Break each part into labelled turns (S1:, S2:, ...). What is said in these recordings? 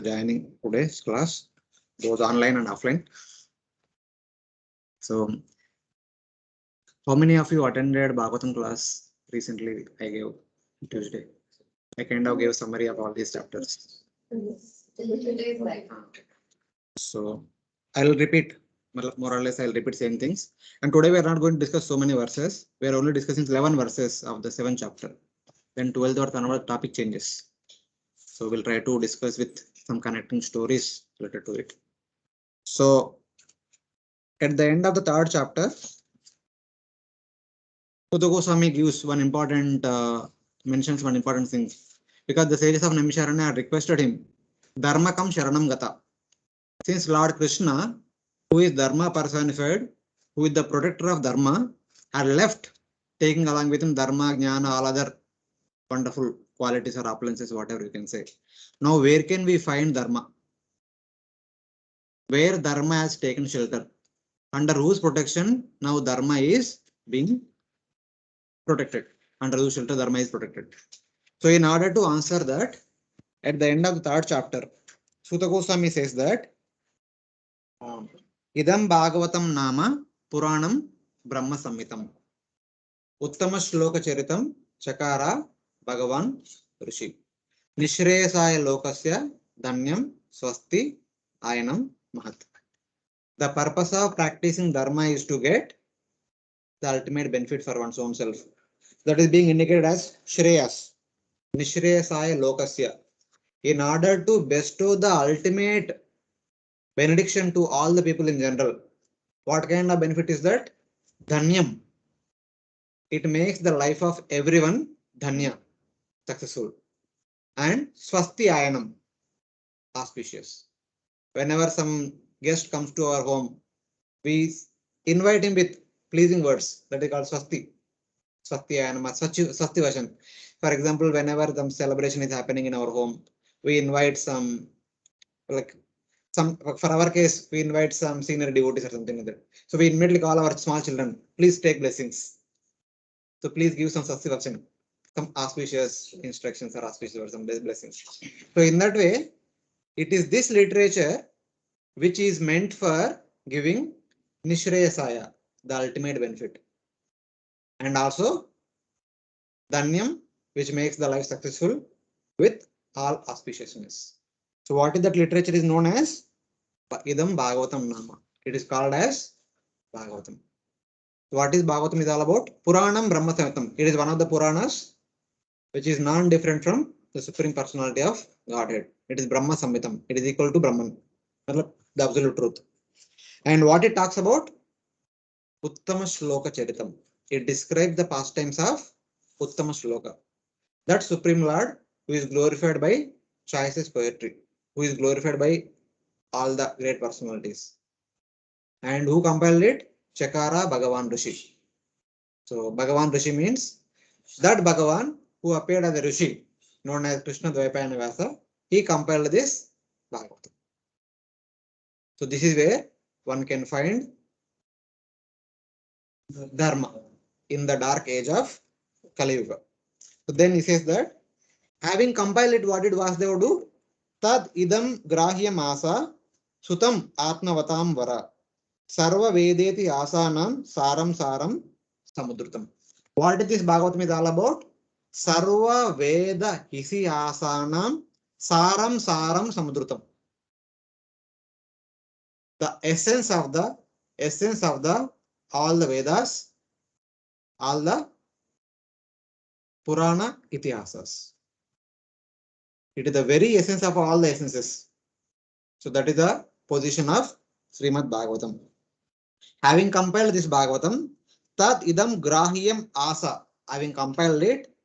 S1: joining today's class, both online and offline. So, how many of you attended Bhagavatam class recently? I gave Tuesday. I kind of gave summary of all these chapters. So, I'll repeat more or less. I'll repeat same things. And today we are not going to discuss so many verses. We are only discussing 11 verses of the 7th chapter. Then 12th or another topic changes. So we'll try to discuss with some connecting stories related to it. So at the end of the 3rd chapter, Sutta Goswami gives one important mentions one important thing, because the sages of Naimisharanya requested him, Dharmakam Sharanam Gata. Since Lord Krishna, who is Dharma personified, who is the protector of Dharma, had left, taking along with him Dharma, Jnana, all other wonderful qualities or opulences, whatever you can say. Now, where can we find Dharma? Where Dharma has taken shelter? Under whose protection now Dharma is being protected? Under whose shelter Dharma is protected? So, in order to answer that, at the end of the 3rd chapter, Sutta Goswami says that Idam Bhagavatam Nama Puranam Brahma Samhitam Uttama Shloka Charitam Chakara Bhagavan Rishi Nishreyasaya Lokasya Dhanyam Swasti Ayanam Mahat. The purpose of practicing Dharma is to get the ultimate benefit for one's own self. That is being indicated as Shreyas, Nishreyasaya Lokasya. In order to bestow the ultimate benediction to all the people in general, what kind of benefit is that? Dhanyam. It makes the life of everyone dhanya, successful. And Swasti Ayanam, auspicious. Whenever some guest comes to our home, we invite him with pleasing words, that is called Swasti. Swasti Ayanam, Swasti version. For example, whenever some celebration is happening in our home, we invite some, for our case, we invite some senior devotees or something like that. So we immediately call our small children, please take blessings. So please give some Swasti version, some auspicious instructions or auspicious or some blessings. So in that way, it is this literature which is meant for giving Nishreyasaya, the ultimate benefit. And also Dhanyam, which makes the life successful with all auspiciousness. So what is that literature is known as? Idam Bhagavatam Nama. It is called as Bhagavatam. What is Bhagavatam is all about? Puranam Brahma Samhitam. It is one of the Puranas which is non-different from the Supreme Personality of Godhead. It is Brahma Samhitam. It is equal to Brahman, the absolute truth. And what it talks about? Uttama Shloka Charitam. It describes the pastimes of Uttama Shloka. That Supreme Lord who is glorified by choicest poetry, who is glorified by all the great personalities. And who compiled it? Chakara Bhagavan Rishi. So Bhagavan Rishi means that Bhagavan who appeared as a Rishi, known as Krishna Dvaipayana Vyasa, he compiled this Bhagavatam. So this is where one can find Dharma in the dark age of Kali Yuga. So then he says that having compiled it, what did Vasudeva do? Tad idam grahyam asa sutam atmavatam vara sarva vedeti asanam saram saram samudrutam. What is this Bhagavatam is all about? Sarva veda hisi asanam saram saram samudrutam. The essence of the all the Vedas, all the Purana Itihasas. It is the very essence of all the essences. So that is the position of Srimad Bhagavatam. Having compiled this Bhagavatam, Tad idam grahyam asa. Having compiled it,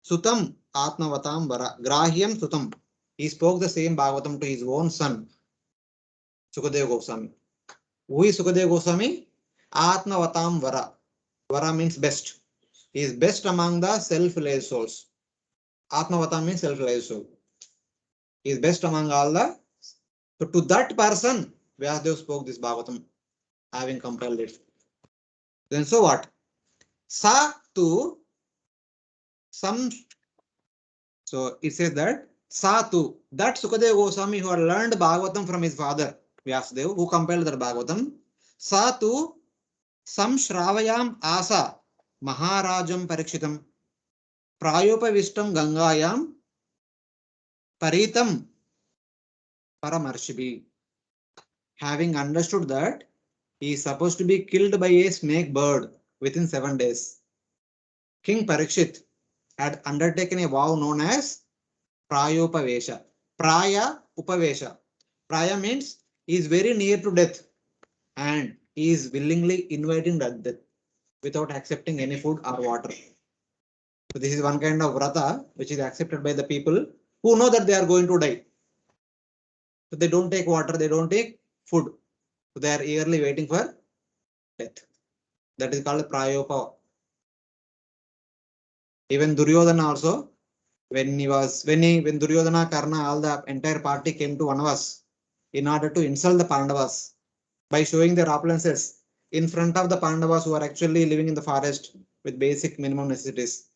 S1: Sutam Atmavatam Vara. Grahyam Sutam. He spoke the same Bhagavatam to his own son, Sukadeva Goswami. Who is Sukadeva Goswami? Atmavatam Vara. Vara means best. He is best among the self-realized souls. Atmavatam means self-realized soul. He is best among all the. So to that person, Vyasadeva spoke this Bhagavatam, having compiled it. Then so what? Sa to some. So it says that Satu, that Sukadeva Goswami who had learned Bhagavatam from his father, Vyasadeva, who compiled that Bhagavatam, Satu, Sam Shravayam Asa, Maharajam Parikshitam, Prayopavistam Gangayam, Paritam Paramarshibi. Having understood that he is supposed to be killed by a snake bird within 7 days, King Parikshit had undertaken a vow known as Prayopavesha. Praya Upavesha. Praya means he is very near to death and he is willingly inviting that death without accepting any food or water. So this is one kind of vrata which is accepted by the people who know that they are going to die. So they don't take water, they don't take food. So they are eagerly waiting for death. That is called Prayopa. Even Duryodhana also, when Duryodhana, Karna, all the entire party came to Vanavas in order to insult the Pandavas by showing their opulences in front of the Pandavas who are actually living in the forest with basic minimum necessities.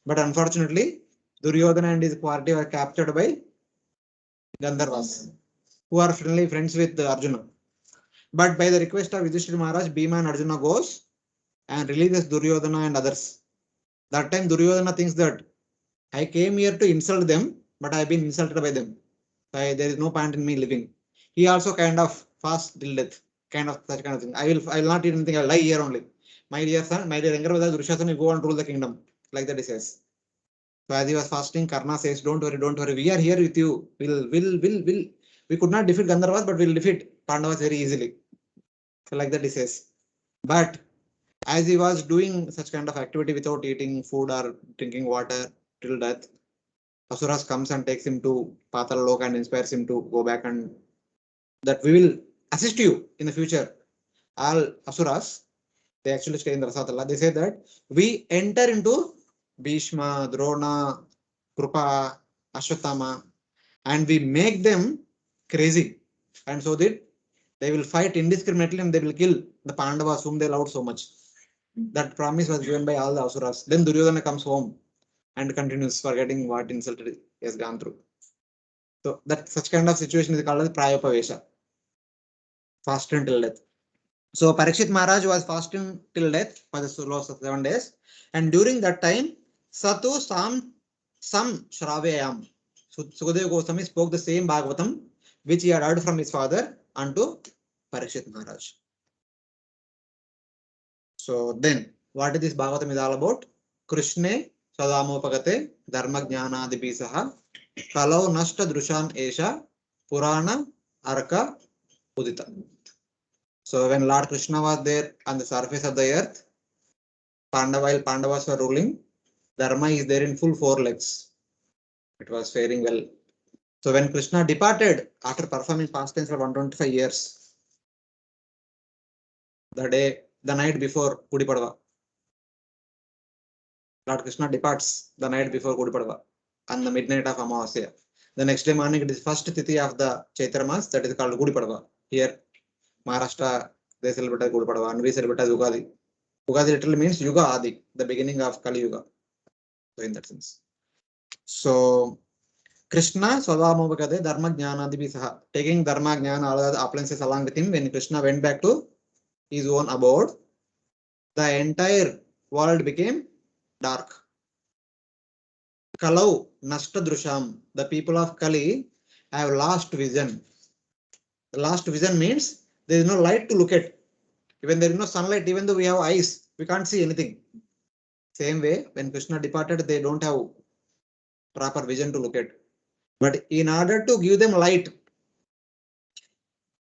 S1: But unfortunately, Duryodhana and his party were captured by Gandharvas, who are friendly friends with Arjuna. But by the request of Yudhishthira Maharaj, Bhima and Arjuna goes and releases Duryodhana and others. That time Duryodhana thinks that I came here to insult them, but I have been insulted by them. There is no point in me living. He also kind of fast till death, such kind of thing. I will not eat anything. I will lie here only. My dear son, my dear younger brother Duryodhana, you go and rule the kingdom. Like that he says. So as he was fasting, Karna says, don't worry. We are here with you. We could not defeat Gandharvas, but we'll defeat Pandavas very easily. So like that he says. But as he was doing such kind of activity without eating food or drinking water till death, Asuras comes and takes him to Patala Lok and inspires him to go back and that we will assist you in the future. All Asuras, they actually stay in the Rasatala. They say that we enter into Bhishma, Drona, Krupa, Ashwatthama, and we make them crazy. And so that they will fight indiscriminately and they will kill the Pandavas whom they loved so much. That promise was given by all the Asuras. Then Duryodhana comes home and continues forgetting what insult he has gone through. So that such kind of situation is called as Prayopavesha. Fasting till death. So Parikshit Maharaj was fasting till death for the loss of 7 days. And during that time, Satu Sam Shravayam. So Sukadeva Goswami spoke the same Bhagavatam which he had heard from his father unto Parikshit Maharaj. So then, what is this Bhagavatam is all about? Krishna Sadamopagate Dharma Jnana Adibisaha Kalau Nashta Drusham Esha Purana Arka Udita. So when Lord Krishna was there on the surface of the earth, while Pandavas were ruling, Dharma is there in full 4 legs. It was faring well. So when Krishna departed after performing pastimes for 125 years, the night before Gudi Padwa, Lord Krishna departs the night before Gudi Padwa on the midnight of Amavasya. The next day morning, it is first Tithi of the Chaitra Mas, that is called Gudi Padwa. Here, Maharashtra, they celebrate Gudi Padwa and we celebrate Ugadi. Ugadi literally means Yuga Adi, the beginning of Kali Yuga. So in that sense. So Krishna Swadhamopagate Dharma Jnana Adibisaha, taking Dharma Jnana, all the appliances along with him, when Krishna went back to his own abode, the entire world became dark. Kalau Nashta Drusham, the people of Kali have lost vision. The lost vision means there is no light to look at. Even there is no sunlight, even though we have eyes, we can't see anything. Same way, when Krishna departed, they don't have proper vision to look at. But in order to give them light,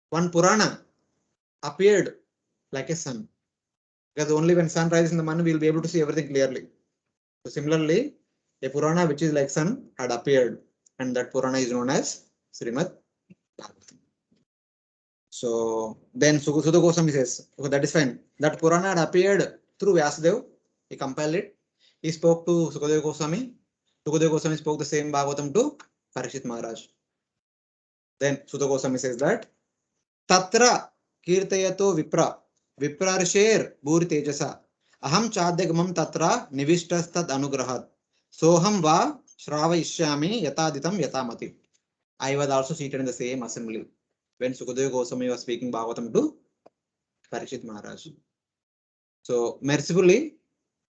S1: one Purana appeared like a sun. Because only when sun rises in the morning, we will be able to see everything clearly. So similarly, a Purana which is like sun had appeared, and that Purana is known as Srimad Bhagavatam. So then Sukadeva Goswami says, okay, that is fine. That Purana had appeared through Vyasadeva. He compiled it. He spoke to Sukadeva Goswami. Sukadeva Goswami spoke the same Bhagavatam to Parikshit Maharaj. Then Sukadeva Goswami says that Tatra Kirtayato Viprarsher Bhuri Tejasa Aham Chadyagamam Tatra Nivishtastat Anugrahat Soham Va Shravayishyami yataditam yatamati. I was also seated in the same assembly when Sukadeva Goswami was speaking Bhagavatam to Parikshit Maharaj. So mercifully,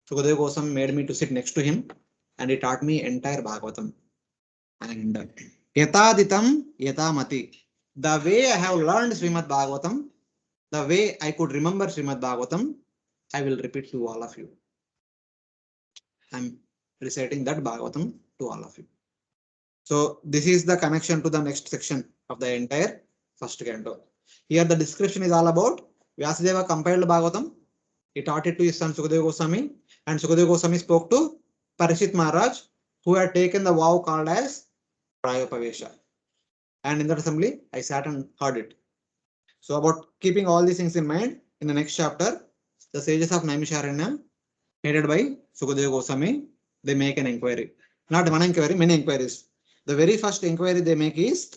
S1: Sukadeva Goswami made me to sit next to him and he taught me entire Bhagavatam. And yataditam yatamati. The way I have learned Srimad Bhagavatam, the way I could remember Srimad Bhagavatam, I will repeat to all of you. I'm reciting that Bhagavatam to all of you. So this is the connection to the next section of the entire first canto. Here the description is all about Vyasadeva compiled Bhagavatam. He taught it to his son Sukadeva Goswami, and Sukadeva Goswami spoke to Parikshit Maharaj, who had taken the vow called as Prayopavesha. And in that assembly, I sat and heard it. So about keeping all these things in mind, in the next chapter, the sages of Naimisharanya, headed by Sukadeva Goswami, they make an inquiry. Not one inquiry, many inquiries. The very first inquiry they make is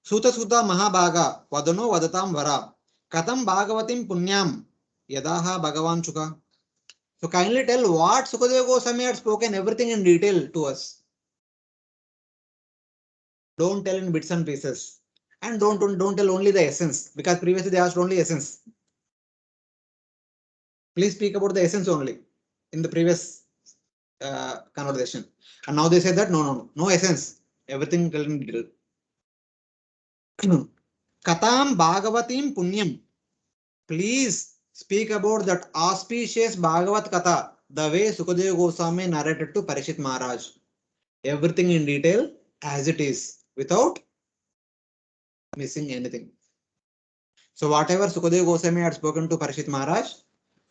S1: Suta Suta Mahabhaga Vadano Vadatam Vara Katam Bhagavatim Punyam Yadaha Bhagavan Chuka. So kindly tell what Sukadeva Goswami had spoken everything in detail to us. Don't tell in bits and pieces. And don't tell only the essence, because previously they asked only essence. Please speak about the essence only in the previous conversation. And now they say that no essence. Everything tell in detail. Katam Bhagavatim Punyam. Please speak about that auspicious Bhagavat Katha, the way Sukadeva Goswami narrated to Parikshit Maharaj. Everything in detail as it is, without missing anything. So whatever Sukadeva Goswami had spoken to Parikshit Maharaj,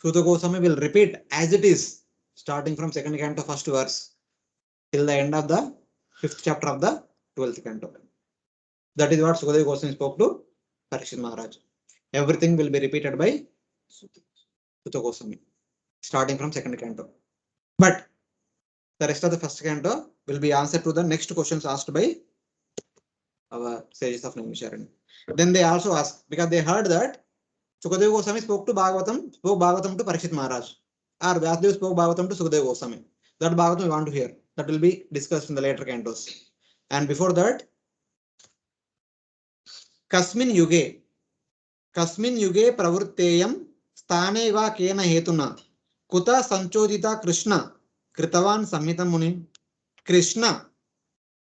S1: Sukadeva Goswami will repeat as it is, starting from second canto first verse till the end of the 5th chapter of the 12th canto. That is what Sukadeva Goswami spoke to Parikshit Maharaj. Everything will be repeated by Sukadeva Goswami, starting from second canto. But the rest of the first canto will be answered to the next questions asked by our sages of Naimisharanya. Then they also ask, because they heard that Sukadeva Goswami spoke Bhagavatam to Parikshit Maharaj, or Vyasadeva spoke Bhagavatam to Sukadeva Goswami. That Bhagavatam we want to hear. That will be discussed in the later cantos. And before that, Kasmin Yuge Pravrutteyam Sthane va Kena Hetuna Kuta Sanchodita Krishna Kritavan Samhitam Muni. Krishna,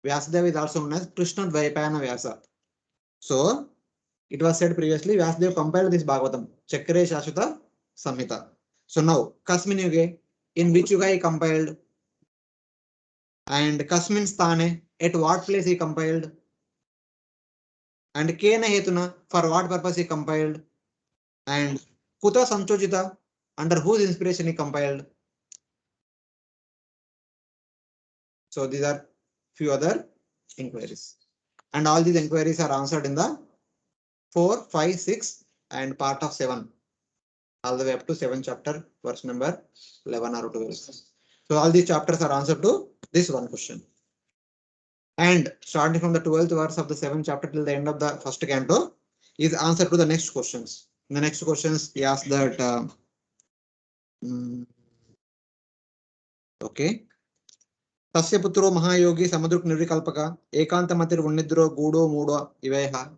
S1: Vyasadeva is also known as Krishna Dvaipayana Vyasa. So it was said previously, Vyasadeva compiled this Bhagavatam, Chakre Shashvata Samhita. So now, Kasmin Yuge, in which yuga he compiled? And Kasmin Sthane, at what place he compiled? And Kena Hetuna, for what purpose he compiled? And Kuta Sanchojita, under whose inspiration he compiled? So these are few other inquiries. And all these inquiries are answered in the 4, 5, 6 and part of 7. All the way up to 7th chapter, verse number 11 or 12. So all these chapters are answered to this one question. And starting from the 12th verse of the 7th chapter till the end of the first canto is answer to the next questions. In the next questions, he asks that okay. Tasya putro Mahayogi Samadruk Nirvikalpaka Ekantamantir Vunidro Gudo Mudo Iveha.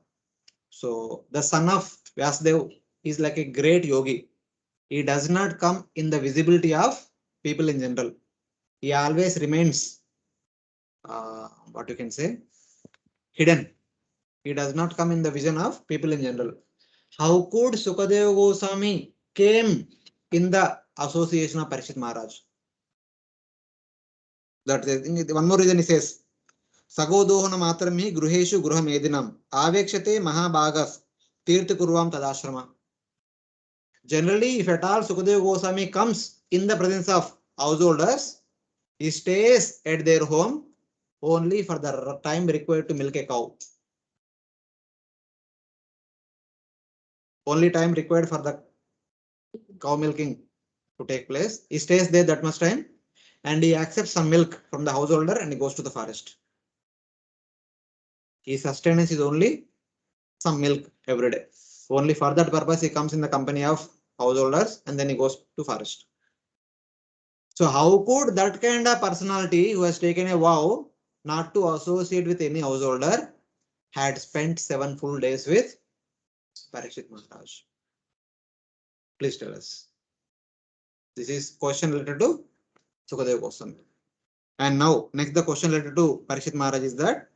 S1: So the son of Vyasadeva is like a great yogi. He does not come in the visibility of people in general. He always remains what you can say, hidden. He does not come in the vision of people in general. How could Sukadeva Goswami came in the association of Parikshit Maharaj? That is, one more reason he says, Sagodohana matrami gruheshu gruha medinam avekshate mahabhagas tirtha kurvam tadashrama. Generally, if at all Sukadeva Goswami comes in the presence of householders, he stays at their home only for the time required to milk a cow. Only time required for the cow milking to take place. He stays there that much time and he accepts some milk from the householder and he goes to the forest. His sustenance is only some milk every day. Only for that purpose he comes in the company of householders and then he goes to forest. So how could that kind of personality who has taken a vow not to associate with any householder had spent 7 full days with Parikshit Maharaj? Please tell us. This is question related to Sukadeva Goswami. And now next the question related to Parikshit Maharaj is that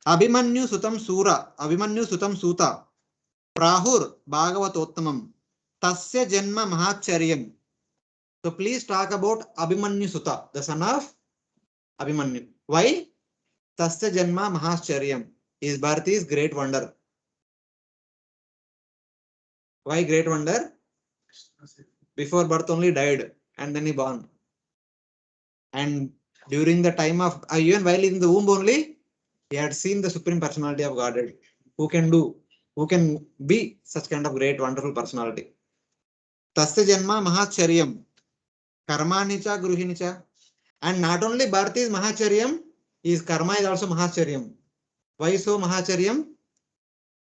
S1: Abhimanyu Sutam Suta Prahur Bhagavatottamam Tasya Janma Mahacharyam. So please talk about Abhimanyu Suta, the son of Abhimanyu. Why? Tasya Janma Mahacharyam. His birth is great wonder. Why great wonder? Before birth only died and then he born. And during the time of even while in the womb only, he had seen the supreme personality of Godhead. Who can be such kind of great, wonderful personality. Tasya Janma Mahacharyam. Karmanicha Gruhinicha. And not only birth is Mahacharyam, his karma is also Mahacharyam. Why so Mahacharyam?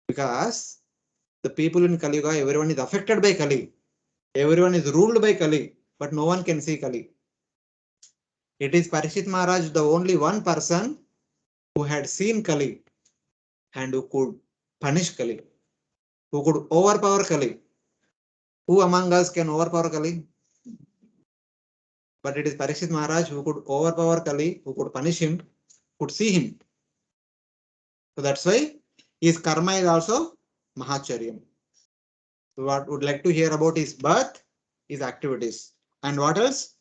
S1: Because the people in Kali Yuga, everyone is affected by Kali. Everyone is ruled by Kali, but no one can see Kali. It is Parikshit Maharaj, the only one person who had seen Kali and who could punish Kali, who could overpower Kali. Who among us can overpower Kali? But it is Parikshit Maharaj who could overpower Kali, who could punish him, could see him. So that's why his karma is also Mahacharyam. So what would like to hear about his birth, his activities. And what else?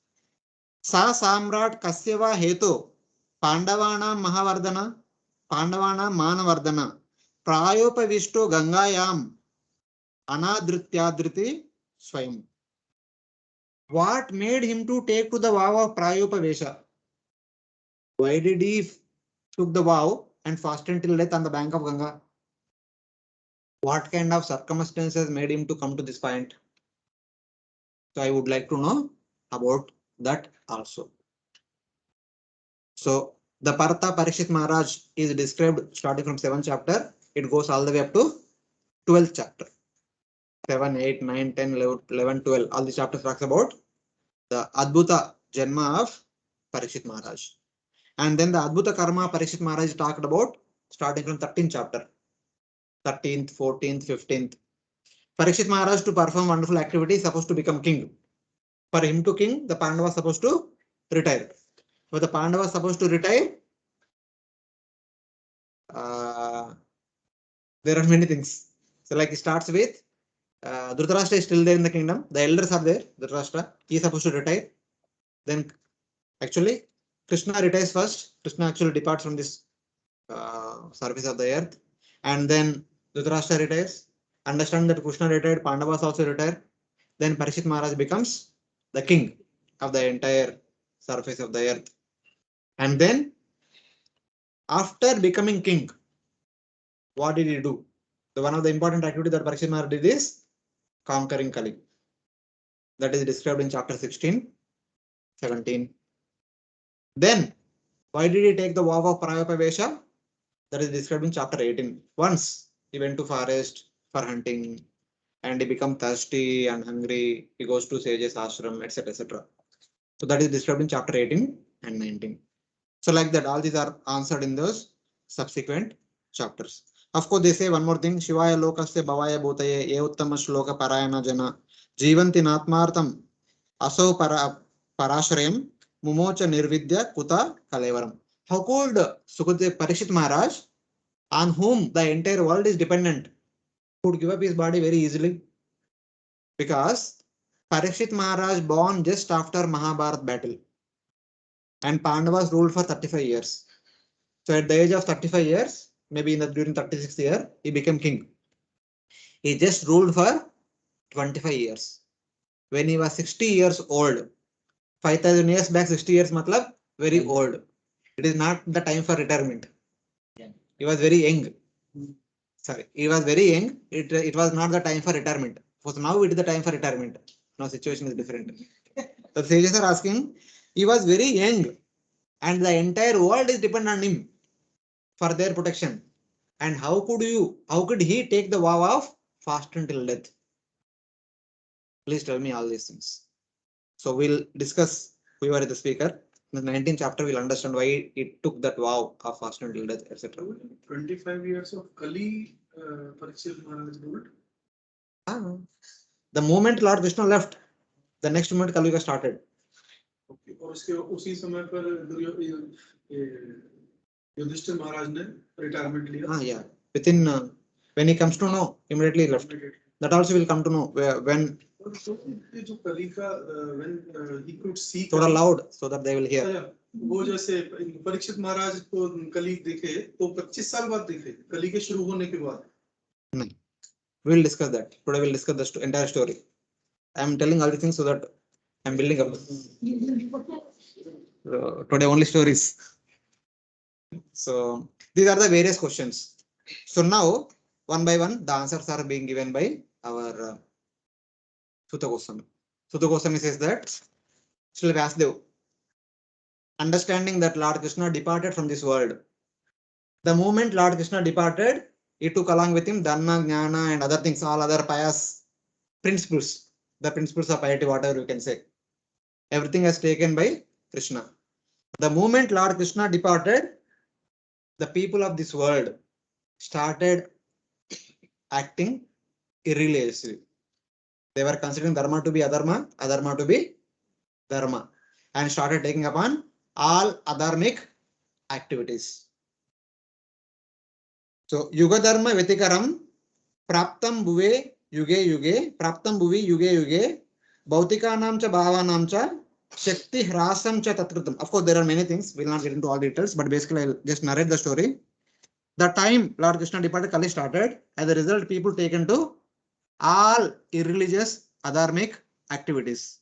S1: Sa Samrat Kasyava Hetu Pandavana Mahavardhana Pandavana Manavardhana Prayopavisto Gangayam Anadrityadriti Swayam. What made him to take to the vow of Prayopavesha? Why did he took the vow and fasted till death on the bank of Ganga? What kind of circumstances made him to come to this point? So I would like to know about that also. So the Partha Parikshit Maharaj is described starting from 7th chapter. It goes all the way up to 12th chapter. 7, 8, 9, 10, 11, 12. All the chapters talks about the Adbhuta Janma of Parikshit Maharaj. And then the Adbhuta Karma Parikshit Maharaj talked about starting from 13th chapter. 13th, 14th, 15th. Parikshit Maharaj to perform wonderful activity is supposed to become king. For him to king, the Pandavas supposed to retire. For the Pandavas supposed to retire, there are many things. So like it starts with Dhritarashtra is still there in the kingdom. The elders are there. Dhritarashtra, he is supposed to retire. Then actually Krishna retires first. Krishna actually departs from this surface of the earth. And then Dhritarashtra retires. Understand that Krishna retired, Pandavas also retire. Then Parikshit Maharaj becomes the king of the entire surface of the earth. And then after becoming king, what did he do? So one of the important activities that Parikshit Maharaj did is conquering Kali. That is described in chapter 16, 17. Then why did he take the vow of Prayopavesha? That is described in chapter 18. Once he went to forest for hunting and he become thirsty and hungry. He goes to sage's ashram, etc. etc. So that is described in chapter 18 and 19. So like that, all these are answered in those subsequent chapters. Of course, they say one more thing. Shivaya lokasya bhavaya bhutaye ye uttama shloka parayana jana jivanti natmartam aso parashrayam mumocha nirvidya kuta kalevaram. How could Sukadeva Parikshit Maharaj, on whom the entire world is dependent, could give up his body very easily? Because Parikshit Maharaj born just after Mahabharat battle and Pandavas ruled for 35 years. So at the age of 35 years, maybe during 36th year, he became king. He just ruled for 25 years. When he was 60 years old, 5,000 years back, 60 years matlab very old. It is not the time for retirement. He was very young. Sorry, he was very young. It was not the time for retirement. So now it is the time for retirement. Now situation is different. The sages are asking, he was very young and the entire world is dependent on him for their protection. And how could he take the vow of fast until death? Please tell me all these things. So we'll discuss whoever is the speaker. In the 19th chapter, we'll understand why it took that vow of fasting until death, etc.
S2: 25 years of Kali, Parikshit Maharaj ruled.
S1: Ah. The moment Lord Krishna left, the next moment Kali Yuga started.
S2: Okay. और उसके उसी समय पर युधिष्ठिर महाराज ने retirement लिया.
S1: Ah, yeah. Within when he comes to know, immediately he left. That also will come to know when.
S2: जो कली का when he could see.
S1: थोड़ा loud so that they will hear.
S2: वो जैसे परीक्षित महाराज को कली देखे तो 25 साल बाद देखे कली के शुरू होने के बाद.
S1: नहीं. We will discuss that. Today we will discuss the entire story. I am telling all the things so that I am building up. Today only stories. So these are the various questions. So now one by one the answers are being given by our Suta Goswami. Suta Goswami says that Srila Vyasdev, understanding that Lord Krishna departed from this world. The moment Lord Krishna departed, he took along with him Dharma, Jnana and other things, all other pious principles, the principles of piety, whatever you can say. Everything is taken by Krishna. The moment Lord Krishna departed, the people of this world started acting irreligiously. They were considering dharma to be adharma, adharma to be dharma, and started taking upon all adharmic activities. So yuga dharma vetikaram praptam bhuve yuge yuge praptam bhuvi yuge yuge bhautikānām ca bhāvānām ca shakti hrasam cha tatkritam. Of course, there are many things. We'll not get into all details, but basically I'll just narrate the story. The time Lord Krishna departed, Kali started. As a result, people taken to all irreligious adharmic activities.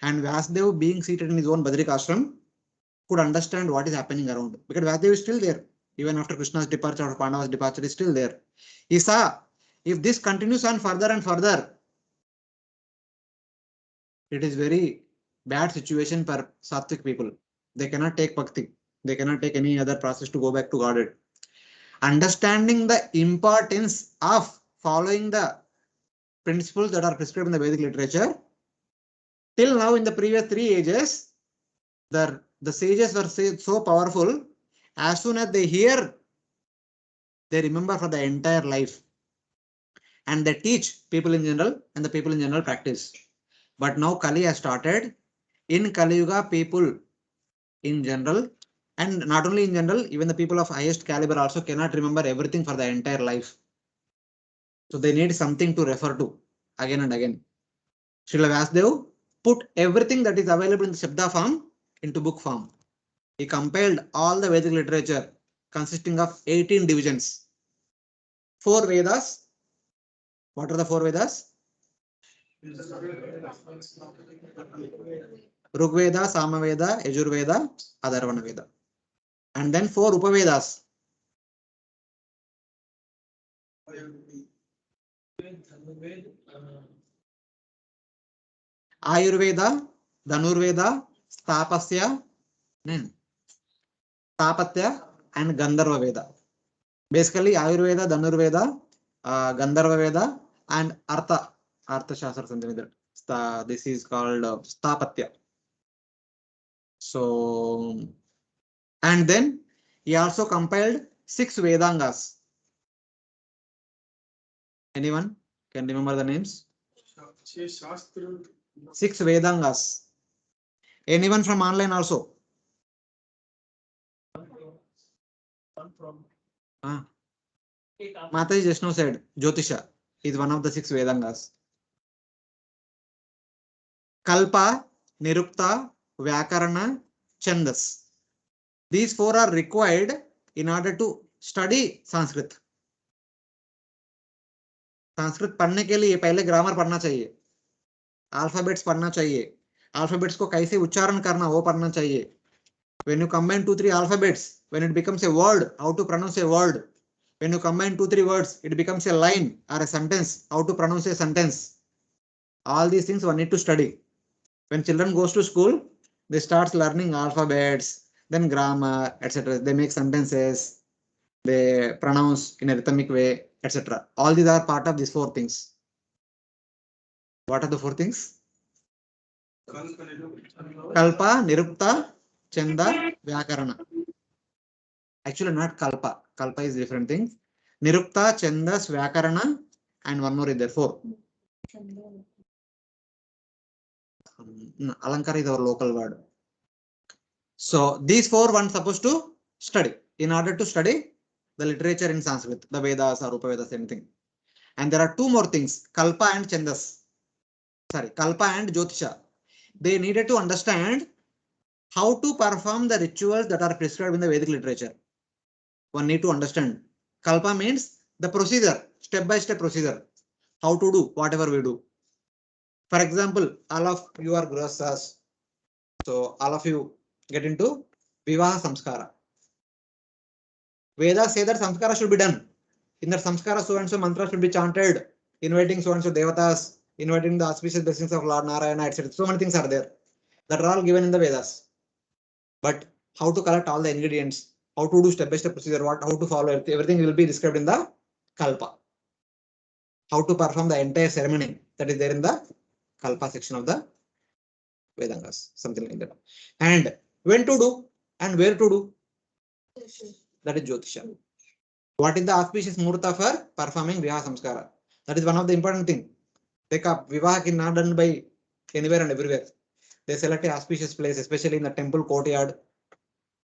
S1: And Vyasdev, being seated in his own Badrik ashram, could understand what is happening around. Because Vyasdev is still there. Even after Krishna's departure or Pandava's departure, is still there. He saw, if this continues on further and further, it is very bad situation for Sattvic people. They cannot take bhakti. They cannot take any other process to go back to Godhead. Understanding the importance of following the principles that are prescribed in the Vedic literature, till now in the previous 3 ages, the sages were so powerful. As soon as they hear, they remember for the entire life. And they teach people in general, and the people in general practice. But now Kali has started. In Kali Yuga, people in general, and not only in general, even the people of highest caliber also cannot remember everything for the entire life. So they need something to refer to again and again. Srila Vyasdev put everything that is available in the Shabda form into book form. He compiled all the Vedic literature consisting of 18 divisions. 4 Vedas. What are the 4 Vedas? Rigveda, Samaveda, Yajurveda, Atharvana Veda. And then 4 Upavedas. Ayurveda, Dhanurveda, Stapasya, Stapatya and Gandharva Veda. Basically, Ayurveda, Dhanurveda, Gandharva Veda and Artha Shastra, something like that. This is called Stapatya. So, and then he also compiled 6 Vedangas. Anyone can remember the names? 6 Vedangas. Anyone from online also? Mataji just now said Jyotisha is one of the 6 Vedangas. Kalpa, Nirukta, Vyakarana, Chandas. These 4 are required in order to study Sanskrit. Sanskrit पढ़ने के लिए पहले grammar पढ़ना चाहिए, alphabets पढ़ना चाहिए, alphabets को कैसे उच्चारण करना वो पढ़ना चाहिए. When you combine 2-3 alphabets, when it becomes a word, how to pronounce a word. When you combine 2-3 words, it becomes a line or a sentence, how to pronounce a sentence. All these things one need to study. When children goes to school, they start learning alphabets, then grammar, etc. They make sentences, they pronounce in a rhythmic way, etc. All these are part of these 4 things. What are the 4 things? Kalpa, Nirupta, Chanda, Vyakarana. Actually, not Kalpa. Kalpa is different thing. Nirupta, Chandas, Vyakarana, and one more is there. 4. Alankara is our local word. So these 4 one supposed to study in order to study the literature in Sanskrit, the Vedas or Upavedas, anything. And there are 2 more things, Kalpa and Chandas. Sorry, Kalpa and Jyotisha. They needed to understand how to perform the rituals that are prescribed in the Vedic literature. One need to understand. Kalpa means the procedure, step-by-step procedure. How to do whatever we do. For example, all of you are grahasthas. So all of you get into Vivaha Samskara. Vedas say that Samskara should be done. In that Samskara, so and so mantra should be chanted, inviting so and so devatas, inviting the auspicious blessings of Lord Narayana, etc. So many things are there that are all given in the Vedas. But how to collect all the ingredients, how to do step-by-step procedure, how to follow everything will be described in the Kalpa. How to perform the entire ceremony, that is there in the Kalpa section of the Vedangas, something like that. And when to do and where to do, that is Jyotisha. What is the auspicious Murta for performing Vivaha Samskara? That is one of the important thing. Take up Vivaha is not done by anywhere and everywhere. They select an auspicious place, especially in the temple courtyard.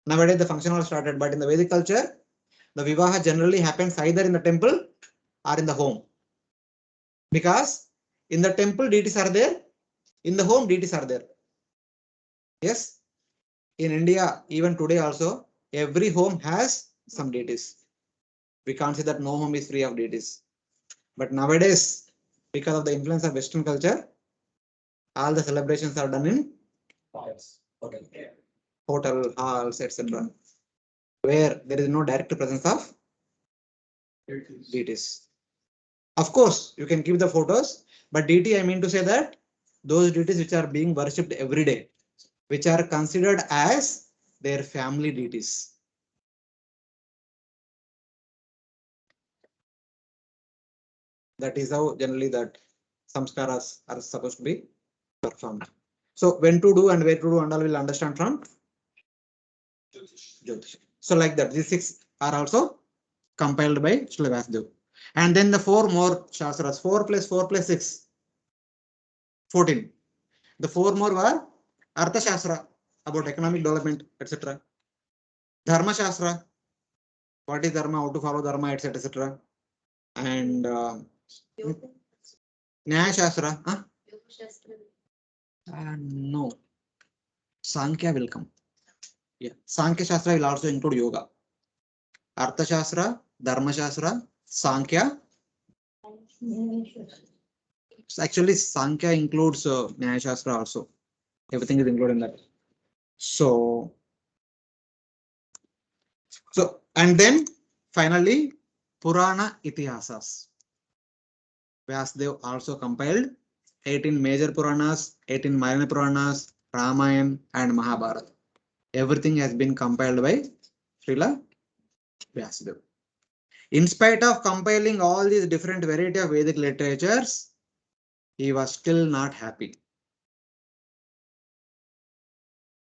S1: Nowadays the function hall started, but in the Vedic culture, the Vivaha generally happens either in the temple or in the home. Because in the temple deities are there, in the home deities are there. Yes, in India, even today also, every home has some deities. We can't say that no home is free of deities. But nowadays, because of the influence of Western culture, all the celebrations are done in hotel, halls, etc. Where there is no direct presence of deities. Of course, you can keep the photos, but deity, I mean to say that those deities which are being worshipped every day, which are considered as their family deities. That is how generally that samskaras are supposed to be performed. So when to do and where to do and all will understand from Jyotish. So like that, these 6 are also compiled by Srila Vyasdev. And then the 4 more shastras, 4 plus 4 plus 6, 14. The 4 more were Artha Shastra, about economic development, etc. Dharma Shastra, what is Dharma, how to follow Dharma, etc. etc. And Nyaya Shastra, no. Sankhya will come. Yeah, Sankhya Shastra will also include yoga. Artha Shastra, Dharma Shastra, Sankhya. Actually, Sankhya includes Nyaya Shastra also. Everything is included in that. So, and then finally, Purana Itihasas. Vyasdev also compiled 18 major Puranas, 18 minor Puranas, Ramayana and Mahabharata. Everything has been compiled by Srila Vyasdev. In spite of compiling all these different variety of Vedic literatures, he was still not happy.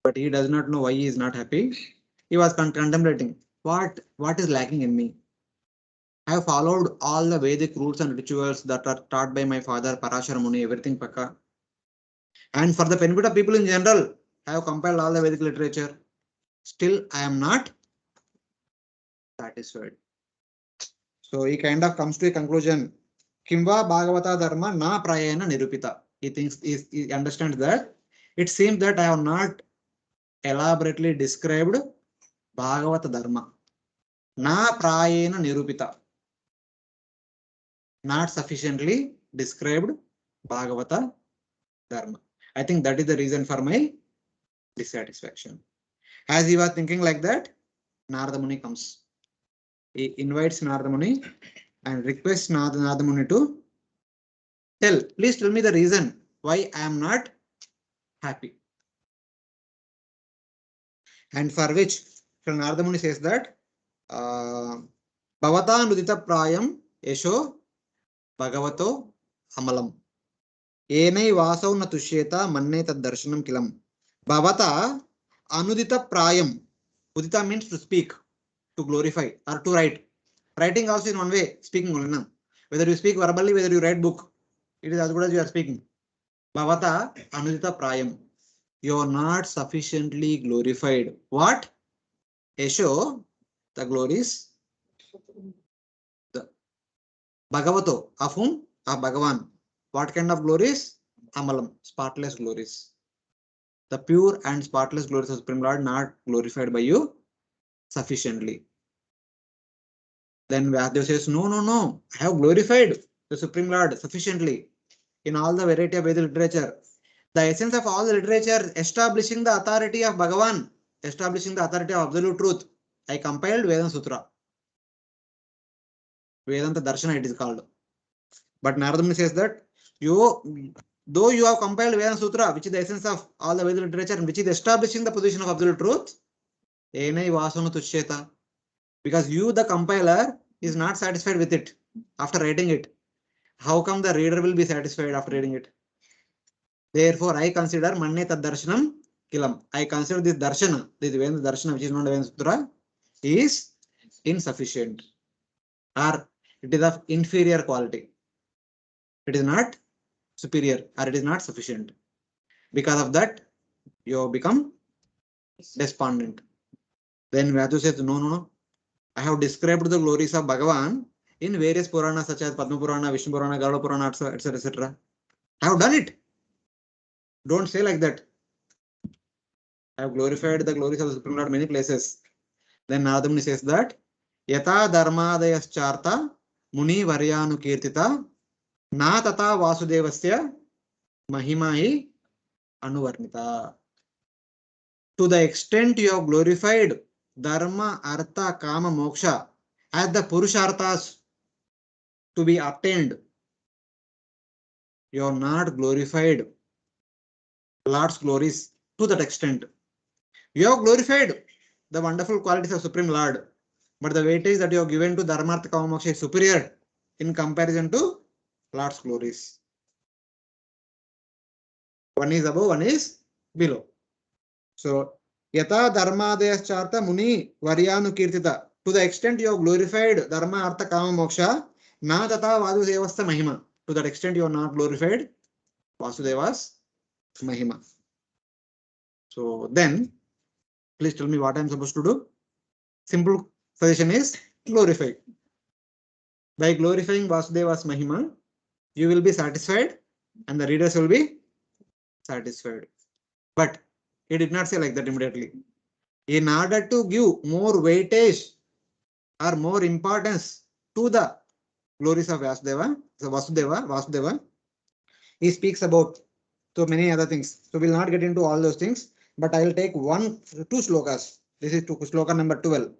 S1: But he does not know why he is not happy. He was contemplating what is lacking in me. I have followed all the Vedic rules and rituals that are taught by my father Parashara Muni, everything Paka. And for the benefit of people in general, I have compiled all the Vedic literature. Still, I am not satisfied. So he kind of comes to a conclusion. Kimva Bhagavata Dharma na prayena nirupita. He thinks he understands that it seems that I have not elaborately described Bhagavata Dharma. Na prayena nirupita. Not sufficiently described Bhagavata Dharma. I think that is the reason for my dissatisfaction. As he was thinking like that, Narada Muni comes. He invites Narada Muni and requests Narada Muni to please tell me the reason why I am not happy. And for which Narada Muni says that Bhavata Nudita Prayam Yesho Bhagavato Amalam. एनै वासौ न तुष्येत मन्ये तद्दर्शनं किलम् भवता अनुदित prime. Udita means to speak, to glorify or to write. Writing also in one way, speaking only. No? Whether you speak verbally, whether you write book, it is as good as you are speaking. Bhavata anudita prayam. You are not sufficiently glorified. What? Esho, the glories. The Bhagavato, of whom? Of Bhagavan. What kind of glories? Amalam, spotless glories. The pure and spotless glories of Supreme Lord not glorified by you sufficiently. Then Vyasdeva says, no, no, no. I have glorified the Supreme Lord sufficiently in all the variety of Vedic literature. The essence of all the literature establishing the authority of Bhagavan, establishing the authority of absolute truth. I compiled Vedanta Sutra. Vedanta Darshana it is called. But Narada Muni says that though you have compiled Vedanta Sutra, which is the essence of all the Vedic literature, and which is establishing the position of absolute truth, enai vasana tusheta. Because you, the compiler, is not satisfied with it after writing it. How come the reader will be satisfied after reading it? Therefore, I consider Manne Tad Darshanam Kilam. I consider this Darshana, this Vedanta Darshana, which is known as Vedanta Sutra, is insufficient. Or it is of inferior quality. It is not superior, or it is not sufficient. Because of that, you become despondent. Then Vyadu says, no, no, no. I have described the glories of Bhagavan in various Puranas such as Padma Purana, Vishnu Purana, Garuda Purana, etc., etc. I have done it. Don't say like that. I have glorified the glories of the Supreme Lord many places. Then Narada Muni says that Yata Dharmadayas Muni Varyanu Kirtita Na Tata Vasudevasya Mahimahi Anuvarnita. To the extent you have glorified Dharma, Artha, Kama, Moksha as the Purusharthas to be attained, you have not glorified Lord's glories to that extent. You have glorified the wonderful qualities of Supreme Lord, but the weightage that you have given to Dharma, Artha, Kama, Moksha is superior in comparison to Lord's glories. One is above, one is below. So, Yata Dharmadayas Muni Varyanu Kirtita. To the extent you have glorified Dharma, Artha, Kama, Moksha, Na Tata Vasudevasta Mahima. To that extent you have not glorified Vasudeva's Mahima. So then, please tell me what I am supposed to do. Simple suggestion is glorify. By glorifying Vasudeva's Mahima, you will be satisfied and the readers will be satisfied. But he did not say like that immediately. In order to give more weightage or more importance to the glories of Vasudeva, he speaks about so many other things. So we'll not get into all those things, but I will take two slokas. This is sloka number 12.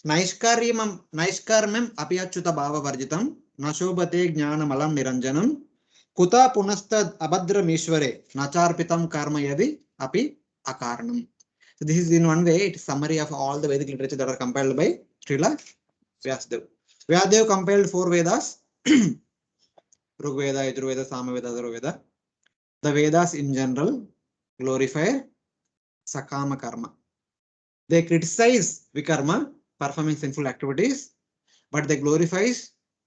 S1: Naishkarmam apyachyuta bhava varjitam nashobhate jnanamalam niranjanam kuta punastad abhadram ishvare nacharpitam karma yadi api akaranam. So this is in one way it is summary of all the Vedic literature that are compiled by Srila Vyasadeva. Vyasadeva compiled 4 Vedas, Rigveda, Yajurveda, Samaveda, Atharvaveda. The Vedas in general glorify Sakama Karma. They criticize Vikarma, performing sinful activities, but they glorify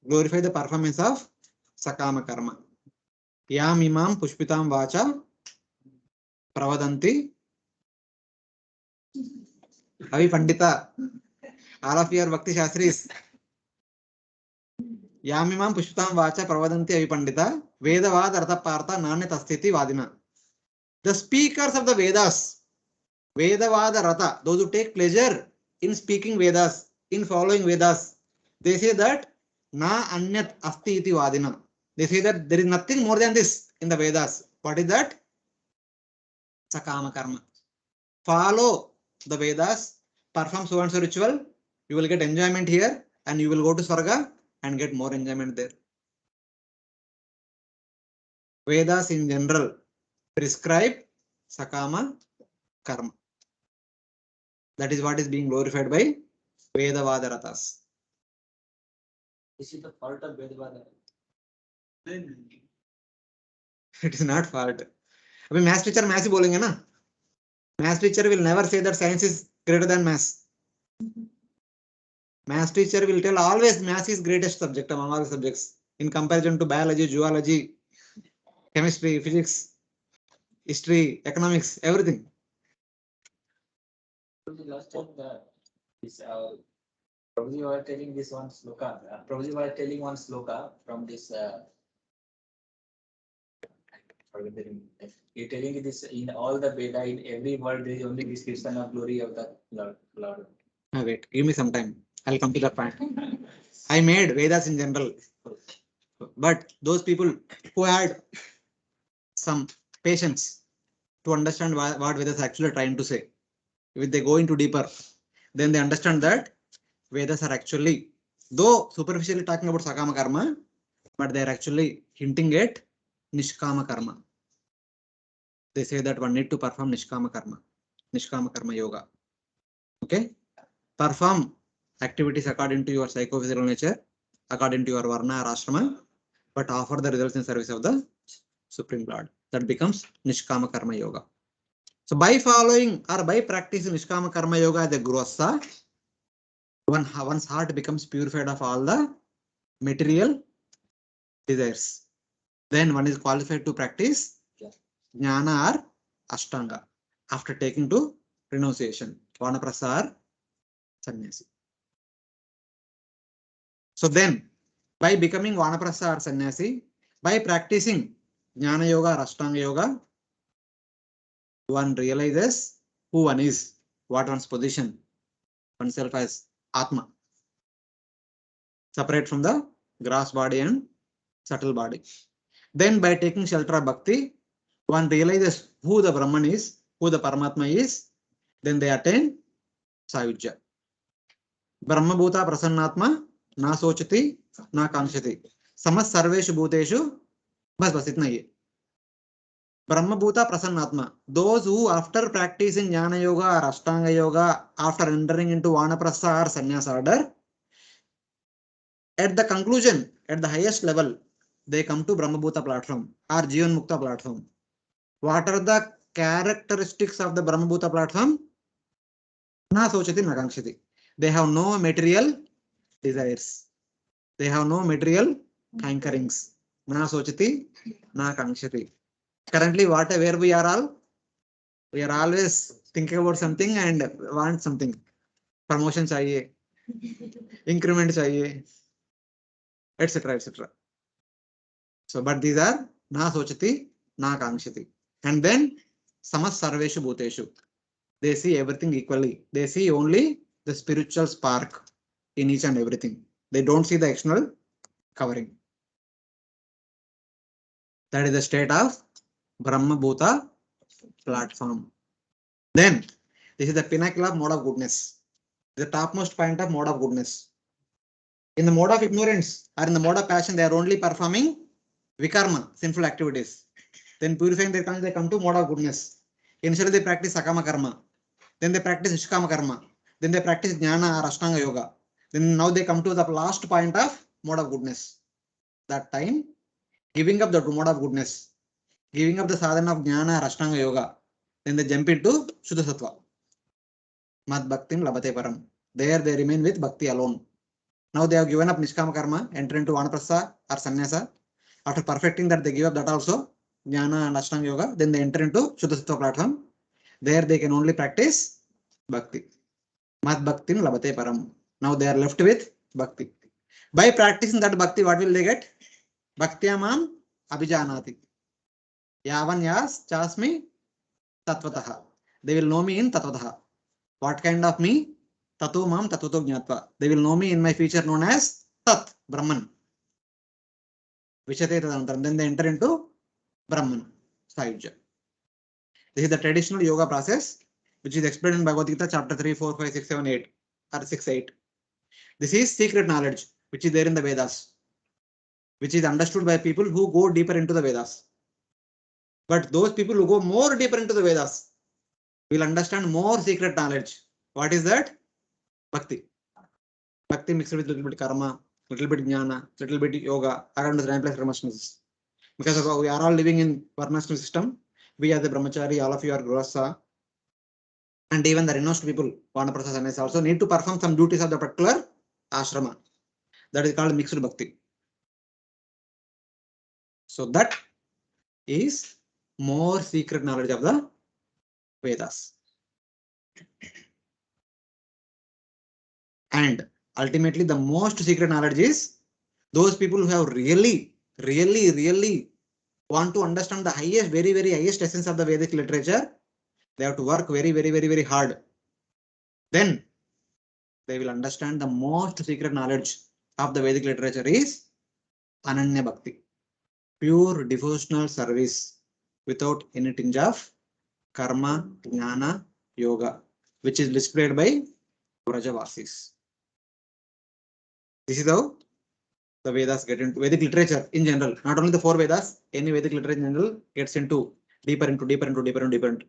S1: the performance of Sakama Karma. Yam imam pushpitam vacha pravadanti Avi Pandita. All of your Bhakti Shastris. Yamimam pushpitam vacha pravadanti Avi Pandita Vedavad Artha Partha Nanya Tasthiti Vadina. The speakers of the Vedas, Vedavada Ratha, those who take pleasure in speaking Vedas, in following Vedas, they say that Na Anyat Asti Iti Vadina. They say that there is nothing more than this in the Vedas. What is that? Sakama Karma. Follow the Vedas, perform so and so ritual, you will get enjoyment here and you will go to Swarga and get more enjoyment there. Vedas in general prescribe Sakama Karma. That is what is being glorified by Vedavada Rathas.
S3: This is the fault of Vedavada.
S1: It is not fault. अभी maths teacher maths ही बोलेंगे ना. Maths teacher will never say that science is greater than maths. Maths teacher will tell always maths is greatest subject among all subjects in comparison to biology, zoology, chemistry, physics, history, economics, everything.
S3: Last time, this probably you are telling this one sloka. Probably you are telling one sloka from this. You're telling this in all the Veda, in every word, there is only description of glory of the Lord.
S1: Wait, give me some time. I'll come to that point. I made Vedas in general, but those people who had some patience to understand what Vedas actually trying to say, if they go into deeper, then they understand that Vedas are actually, though superficially talking about Sakama Karma, but they are actually hinting at Nishkama Karma. They say that one need to perform Nishkama Karma Yoga. Okay? Perform activities according to your psychophysical nature, according to your Varna or Ashrama, but offer the results in service of the Supreme Lord. That becomes Nishkama Karma Yoga. So by following or by practicing Nishkama Karma Yoga as a Grihastha, one's heart becomes purified of all the material desires. Then one is qualified to practice Jnana or Ashtanga after taking to renunciation, Vanaprastha or Sannyasi. So then, by becoming Vanaprastha or Sannyasi, by practicing Jnana Yoga or Ashtanga Yoga, one realizes who one is, what one's position, oneself as Atma, separate from the gross body and subtle body. Then by taking shelter of Bhakti, one realizes who the Brahman is, who the Paramatma is, then they attain Sayujya. Brahma Bhuta Prasannatma na sochati na kamshati. Samas sarveshu bhuteshu bas itna hi. Brahma Bhuta Prasannatma. Those who after practicing Jnana Yoga or Ashtanga Yoga, after entering into Vanaprastha or Sannyasa order, at the conclusion, at the highest level, they come to Brahma Bhuta platform or Jivan Mukta platform. What are the characteristics of the Brahma Bhuta platform? Na sochati na kamshati. They have no material desires. They have no material hankerings. Na sochati, na kamshati. Currently, where we are all, we are always thinking about something and want something. Promotion chahiye, increment chahiye, etc. etc. So, but these are na sochati, na kamshati. And then samas sarveshu bhuteshu. They see everything equally. They see only the spiritual spark in each and everything. They don't see the external covering. That is the state of Brahma Bhuta platform. Then this is the pinnacle of mode of goodness, the topmost point of mode of goodness. In the mode of ignorance or in the mode of passion, they are only performing vikarma, sinful activities. Then purifying their conscience, they come to mode of goodness. Initially, they practice sakama karma. Then they practice nishkama karma. Then they practice jnana or ashtanga yoga. Then now they come to the last point of mode of goodness. That time, giving up the mode of goodness, giving up the sadhana of jnana or ashtanga yoga. Then they jump into Shuddha Sattva. Mad Bhaktim Labate Param. There they remain with Bhakti alone. Now they have given up Nishkama Karma, enter into Vanaprastha or Sannyasa. After perfecting that, they give up that also, Jnana and Ashtanga Yoga. Then they enter into Shuddha Sattva platform. There they can only practice Bhakti. Mad Bhaktim Labate Param. Now they are left with Bhakti. By practicing that Bhakti, what will they get? Bhaktyamam Abhijanati. Yavan Yas Chasmi Tatvataha. They will know me in Tatvataha. What kind of me? Tatu Mam Tatuto Jnatva. They will know me in my feature known as Tat, Brahman. Vishate Tadantaram. Then they enter into Brahman, Sayujya. This is the traditional yoga process, which is explained in Bhagavad Gita, chapter 3, 4, 5, 6, 7, 8, or 6, 8. This is secret knowledge, which is there in the Vedas, which is understood by people who go deeper into the Vedas. But those people who go more deeper into the Vedas will understand more secret knowledge. What is that? Bhakti. Bhakti mixed with little bit karma, little bit jnana, little bit yoga, around the 9 plus consciousness. because we are all living in varnashram system. We are the brahmachari, all of you are grihastha, and even the renounced people, vanaprastha sannyas also need to perform some duties of the particular ashrama. That is called mixed bhakti. So that is more secret knowledge of the Vedas. And ultimately, the most secret knowledge is those people who have really want to understand the highest, very highest essence of the Vedic literature. They have to work very hard. Then they will understand the most secret knowledge of the Vedic literature is Ananya Bhakti, pure devotional service without any tinge of karma, jnana, yoga, which is displayed by Vrajavasis. This is how the Vedas get into Vedic literature in general. Not only the four Vedas, any Vedic literature in general gets into deeper into.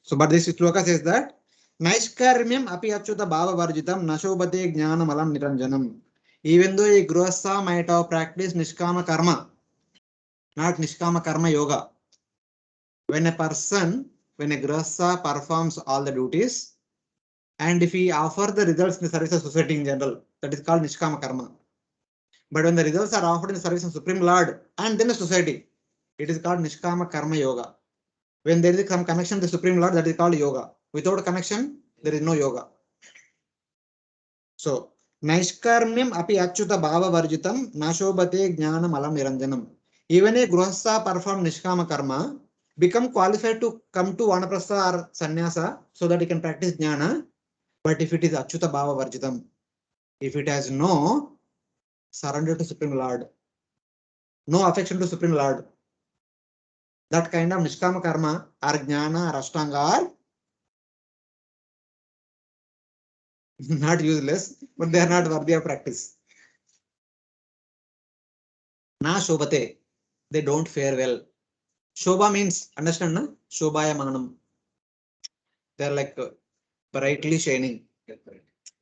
S1: So, but this shloka says that Naishkarmyam api achyuta bhava varjitam nashobhate jnanamalam niranjanam. Even though a grihastha might have practiced nishkama karma, not nishkama karma yoga. When a grihastha performs all the duties, and if he offers the results in the service of society in general, that is called nishkama karma. But when the results are offered in the service of Supreme Lord and then the society, it is called nishkama karma yoga. When there is some connection to the Supreme Lord, that is called yoga. Without connection, there is no yoga. So, Naishkarmyam api achyuta bhava varjitam nashobhate jnanam alam niranjanam. Even a grihastha perform nishkama karma, become qualified to come to vanaprastha or sannyasa so that he can practice jnana. But if it is achyuta bhava varjitam, if it has no surrender to Supreme Lord, no affection to Supreme Lord, that kind of nishkama karma or jnana or ashtanga are not useless, but they are not worthy of practice. Na shobhate, they don't fare well. Shobha means, understand, na? Shobhaya manam. They are like brightly shining.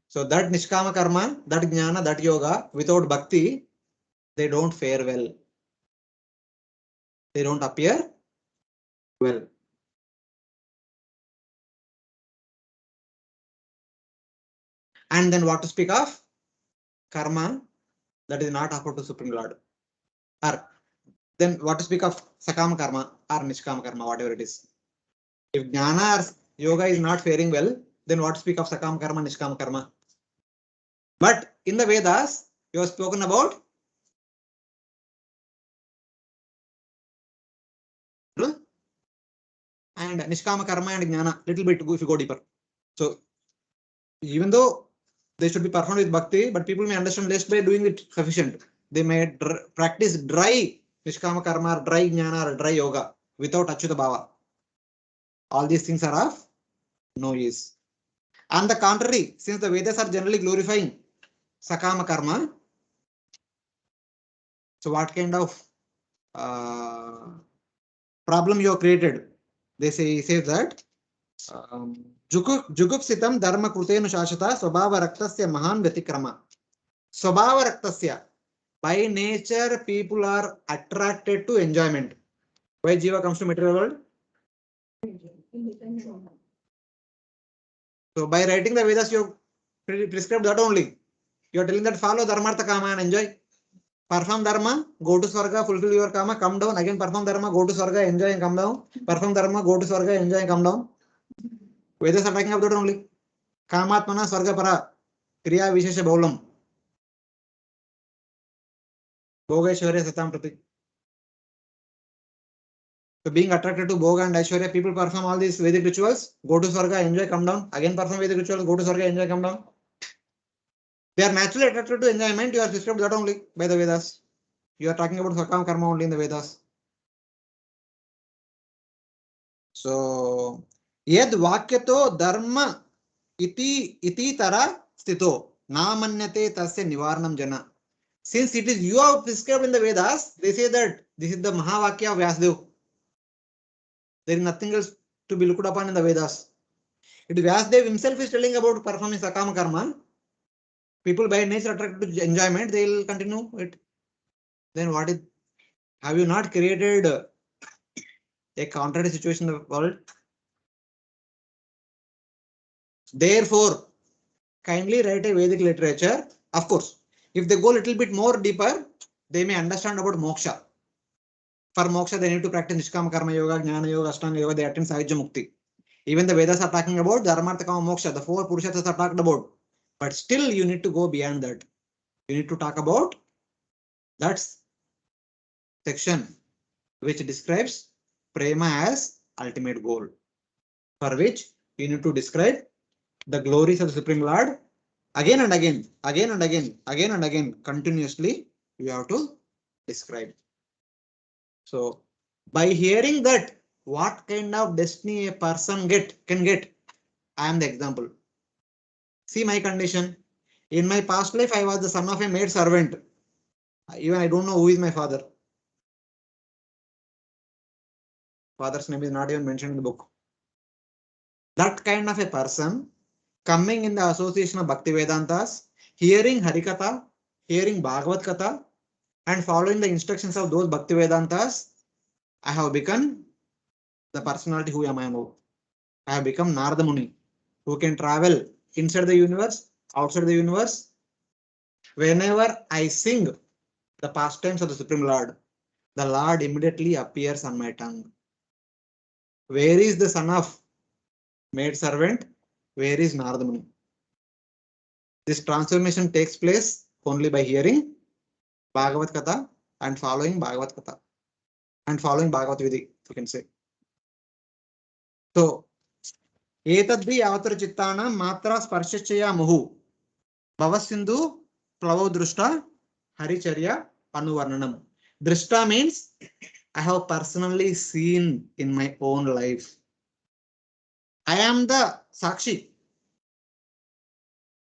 S1: So that nishkama karma, that jnana, that yoga, without bhakti, they don't fare well. They don't appear well. And then what to speak of? Karma that is not offered to Supreme Lord. Or then what to speak of sakama karma or nishkama karma, whatever it is. If jnana or yoga is not faring well, then what to speak of sakama karma, nishkama karma? But in the Vedas, you have spoken about and nishkama karma and jnana, little bit if you go deeper. So even though they should be performed with bhakti, but people may understand less by doing it sufficient. They may practice dry nishkama karma, or dry jnana, or dry yoga without achyuta bhava. All these things are of no use. On the contrary, since the Vedas are generally glorifying sakama karma, so what kind of problem you have created? They say that jugupsitam dharma krutenu shashata swabhava raktasya mahan vyatikrama. Swabhava raktasya, by nature people are attracted to enjoyment. Why jiva comes to material world? So by writing the Vedas, you have prescribed that only. You are telling that follow dharmartha kama and enjoy. Perform dharma, go to swarga, fulfill your kama, come down. Again perform dharma, go to swarga, enjoy and come down. Perform dharma, go to swarga, enjoy and come down. Vedas are talking about that only. Kamatmana swarga para, kriya vishesha baulam. Bhoga Aishwarya satam prati. So being attracted to Bhoga and Aishwarya, people perform all these Vedic rituals, go to swarga, enjoy, come down. Again perform Vedic rituals, go to swarga, enjoy, come down. They are naturally attracted to enjoyment. You are prescribed that only by the Vedas. You are talking about sakam karma only in the Vedas. So, yad vakyato dharma iti tara stito namanyate tasya nivarnam jana. Since it is you have prescribed in the Vedas, they say that this is the Mahavakya of Vyasadeva. There is nothing else to be looked upon in the Vedas. It is Vyasadeva himself is telling about performing sakama karma. People by nature attracted to enjoyment, they will continue it. Then what is Have you not created a contrary situation in the world? Therefore, kindly write a Vedic literature. Of course, if they go a little bit more deeper, they may understand about moksha. For moksha, they need to practice Nishkama Karma Yoga, Jnana Yoga, Ashtanga Yoga, they attain Sahajya Mukti. Even the Vedas are talking about Dharma, Artha, Kama, Moksha, the four Purushas are talked about. But still, you need to go beyond that. You need to talk about that section which describes Prema as ultimate goal, for which you need to describe the glories of the Supreme Lord again and again, again and again, again and again, continuously. You have to describe. So, by hearing that, what kind of destiny a person can get, I am the example. See my condition. In my past life, I was the son of a maid servant. Even I don't know who is my father. Father's name is not even mentioned in the book. That kind of a person coming in the association of Bhakti Vedantas, hearing Harikatha, hearing Bhagavad Katha, and following the instructions of those Bhakti Vedantas, I have become the personality who am I now. I have become Narada Muni, who can travel inside the universe, outside the universe. Whenever I sing the pastimes of the Supreme Lord, the Lord immediately appears on my tongue. Where is the son of maid servant? Where is Narada Muni? This transformation takes place only by hearing Bhagavad Katha and following Bhagavad Katha and following Bhagavad Vidhi, you can say. So, etadvi avatar chittana matra sparshachaya muhu bhavasindhu plavo drushta haricharya anuvarnanam. Drishta means I have personally seen in my own life. I am the Sakshi.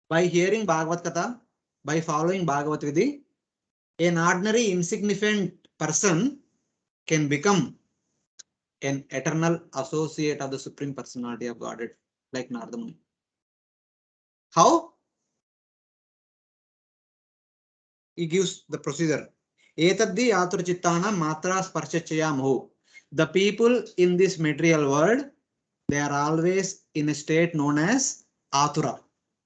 S1: By hearing Bhagavad Katha, by following Bhagavad Vidhi, an ordinary insignificant person can become an eternal associate of the Supreme Personality of Godhead, like Narada Muni. How? He gives the procedure. Etaddi aturchittana matra sparshachaya muhu. The people in this material world, they are always in a state known as atura,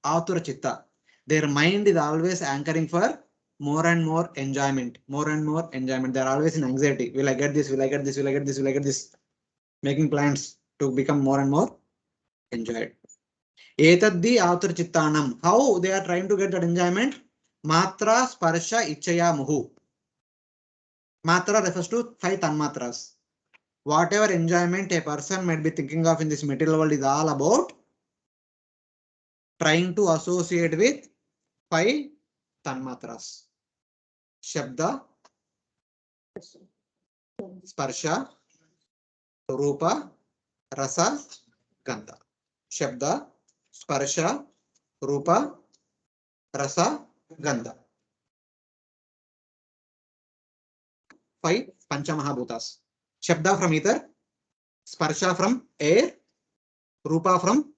S1: atura chitta. Their mind is always anchoring for more and more enjoyment, more and more enjoyment. They are always in anxiety. Will I get this? Will I get this? Will I get this? Will I get this? Making plans to become more and more enjoyed. Etaddi atur chittanam. How they are trying to get that enjoyment? Matra sparsha ichaya muhu. Matra refers to 5 tanmatras. Whatever enjoyment a person might be thinking of in this material world is all about trying to associate with 5 tanmatras. Shabda, sparsha, rupa, rasa, gandha. Shabda, sparsha, rupa, rasa, gandha. 5 Panchamahabhutas. Shabda from ether, sparsha from air, rupa from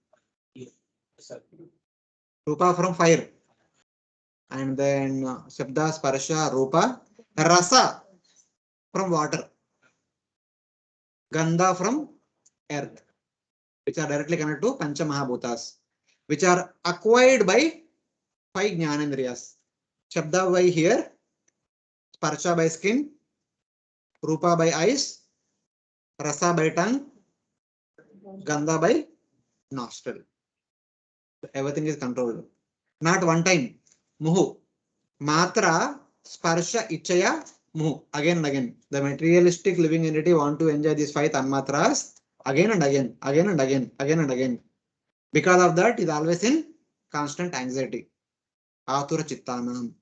S1: fire, and then Shabda, sparsha, rupa, rasa from water, gandha from earth, which are directly connected to Panchamahabhutas, which are acquired by 5 Jnanendriyas. Shabda by ear, sparsha by skin, rupa by eyes, rasa by tongue, gandha by nostril. Everything is controlled. Not one time. Muhu. Matra, sparsha, ichaya, muhu. Again and again. The materialistic living entity want to enjoy these 5 tanmatras again and again, again and again, again and again. Because of that, is always in constant anxiety. Atura chittanam.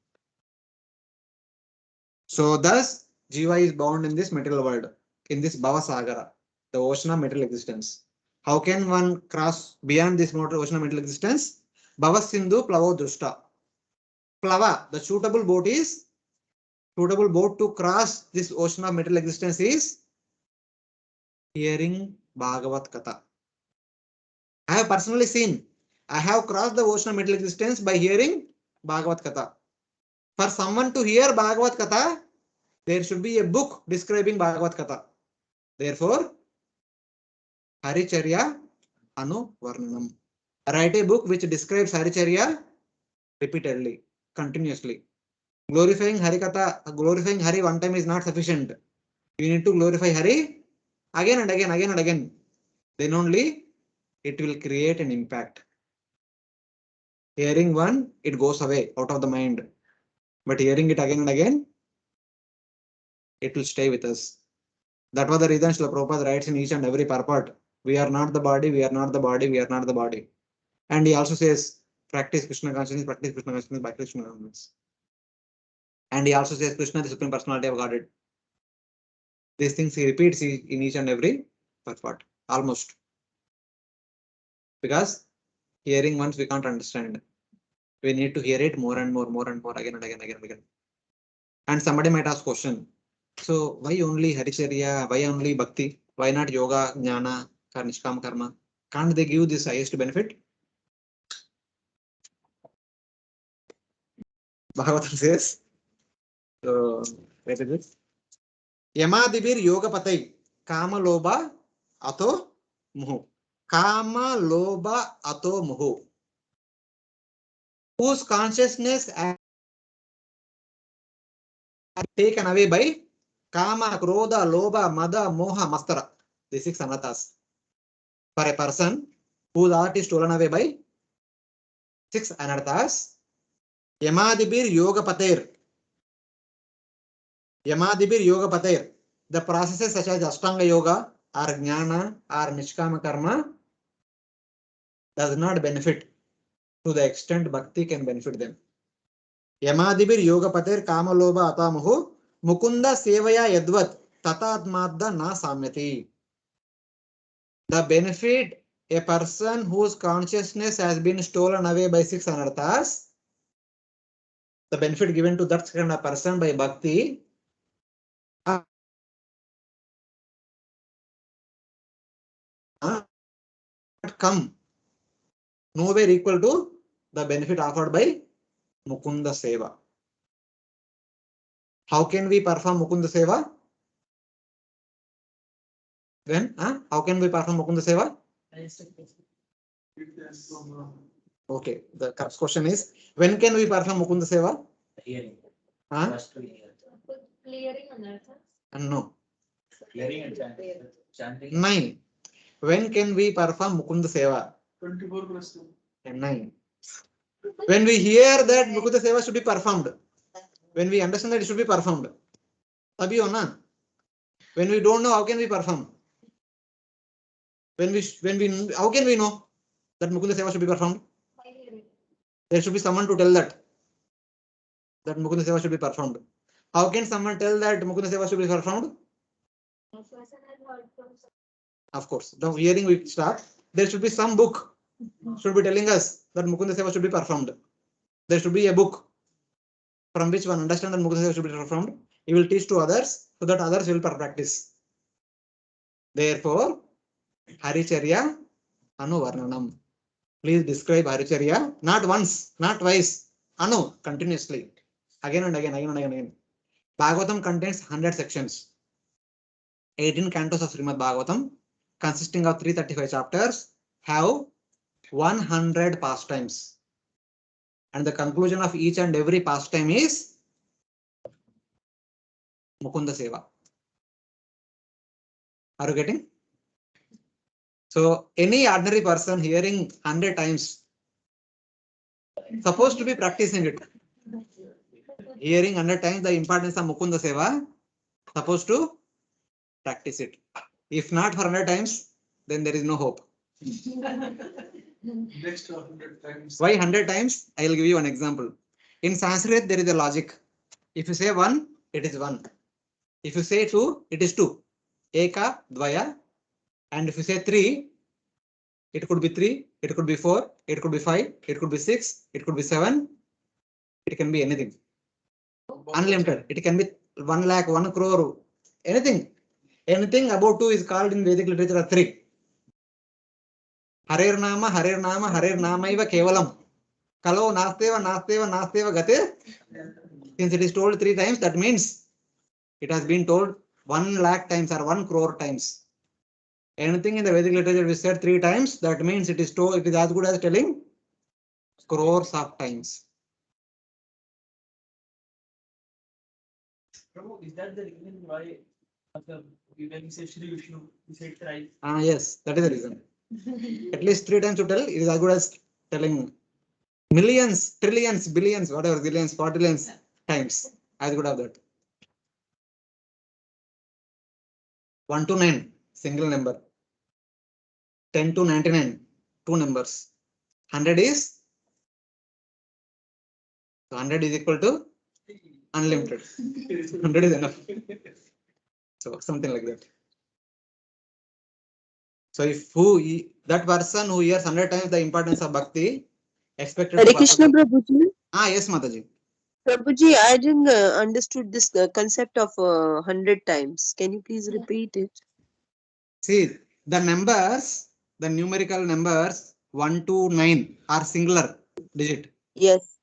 S1: So thus, Jiva is bound in this material world, in this Bhava Sagara, the ocean of material existence. How can one cross beyond this ocean of material existence? Bhava Sindhu Plavo Drushta. Plava, the suitable boat to cross this ocean of material existence is hearing Bhagavad Katha. I have personally seen, I have crossed the ocean of material existence by hearing Bhagavad Katha. For someone to hear Bhagavad Katha, There should be a book describing Bhagavad Katha. Therefore, Haricharya Anuvarnanam. Write a book which describes Haricharya repeatedly, continuously. Glorifying Harikatha, glorifying Hari one time is not sufficient. You need to glorify Hari again and again, again and again. Then only it will create an impact. Hearing one, it goes away out of the mind. But hearing it again and again, it will stay with us. That was the reason Srila Prabhupada writes in each and every purport. We are not the body, we are not the body, we are not the body. And he also says, practice Krishna consciousness, practice Krishna consciousness, practice Krishna consciousness. And he also says, Krishna, the Supreme Personality of Godhead. These things he repeats in each and every purport, almost. Because hearing once we can't understand. We need to hear it more and more again and again, again and again. And somebody might ask question. So why only Haricharya? Why only Bhakti? Why not Yoga, Jnana, Nishkama Karma? Can't they give this highest benefit? Bhagavatam says. So where is it? Yamadibir Yoga Patai Kama Loba Ato Muhu. Kama Loba Ato Muhu. Whose consciousness are taken away by Kama, Krodha, Loba, Mada, Moha, Mastara. The 6 anathas. For a person whose heart is stolen away by 6 anathas, Yamadibir Yoga Pater. Yamadibir Yoga Pater. The processes such as Ashtanga Yoga or Jnana or Nishkama Karma does not benefit to the extent Bhakti can benefit them. Yamadibir Yoga Pater Kama Loba Atamuhu Mukunda Sevaya Yadvat Tatatmadda Na Samyati. The benefit a person whose consciousness has been stolen away by 6 anarthas, the benefit given to that kind of person by Bhakti come nowhere equal to the benefit offered by Mukunda Seva. How can we perform Mukunda Seva? When? How can we perform Mukunda Seva? Okay, the first question is, when can we perform Mukunda Seva?
S3: Hearing.
S1: Huh?
S3: First to hear.
S4: Clearing anarthas.
S1: No.
S3: Hearing and chanting.
S1: 9. When can we perform Mukunda Seva?
S2: 24 plus 2.
S1: 9. When we hear that Mukunda Seva should be performed, when we understand that it should be performed, abhi ho na? When we don't know, how can we perform? When we how can we know that Mukunda Seva should be performed?
S4: By hearing.
S1: There should be someone to tell that Mukunda Seva should be performed. How can someone tell that Mukunda Seva should be performed?
S4: The person has heard from some.
S1: Of course, the hearing we start. There should be some book should be telling us that Mukunda Seva should be performed. There should be a book from which one understand that Mukunda Seva should be performed. He will teach to others so that others will practice. Therefore, Haricharya Anuvarnanam. Please describe Haricharya not once, not twice, Anu continuously, again and again, again and again. Bhagavatam contains 100 sections. 18 cantos of Srimad Bhagavatam, consisting of 335 chapters, have 100 pastimes. And the conclusion of each and every pastime is Mukunda Seva. Are you getting? So any ordinary person hearing 100 times supposed to be practicing it. Hearing 100 times the importance of Mukunda Seva, supposed to practice it. If not for 100 times, then there is no hope.
S2: Next 100 times.
S1: Why 100 times? I will give you an example. In Sanskrit, there is a logic. If you say 1, it is 1. If you say 2, it is 2. Eka, Dvaya. And if you say 3, it could be 3, it could be 4, it could be 5, it could be 6, it could be 7. It can be anything. Unlimited. It can be 1 lakh, 1 crore, anything. Anything above 2 is called in Vedic literature 3. Harer Nama, Harer Nama, Harer Nama Iva Kevalam. Kalo Nasteva, Nasteva, Nasteva Gate. Since it is told 3 times, that means It has been told 1 lakh times or 1 crore times. Anything in the Vedic literature we said 3 times, that means it is told, it is as good as telling crores of times.
S5: Prabhu, is that the reason why when you say Shri Vishnu, you say it right?
S1: Yes, that is the reason. At least 3 times to tell, it is as good as telling millions, trillions, billions, whatever, zillions, quadrillions times. As good as that. 1 to 9, single number. 10 to 99, 2 numbers. 100 is 100 is equal to unlimited. 100 is enough. So something like that. So if that person who hears 100 times the importance of bhakti expected
S6: Hare
S1: to
S6: Krishna
S1: perfect.
S6: Prabhuji.
S1: Yes, Mataji.
S6: Prabhuji, I didn't understood this concept of 100 times. Can you please repeat it?
S1: See, the numbers, the numerical numbers 1 to 9 are singular digit.
S6: Yes,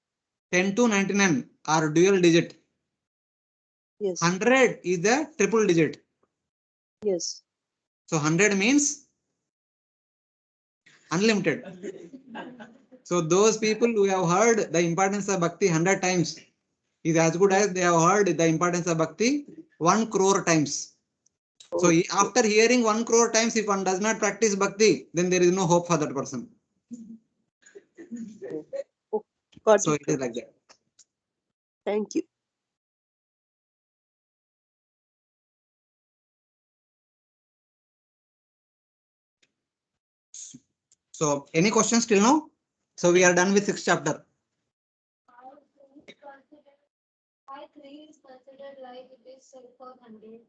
S1: 10 to 99 are dual digit.
S6: yes,
S1: 100 is the triple digit.
S6: yes.
S1: So 100 means unlimited. So those people who have heard the importance of bhakti 100 times is as good as they have heard the importance of bhakti 1 crore times. So after hearing 1 crore times, if one does not practice bhakti, then there is no hope for that person.
S6: Got
S1: So
S6: it.
S1: it is like that.
S6: Thank you.
S1: So any questions till now? So we are done with 6th chapter.
S4: Why 3 is considered like it is said for 100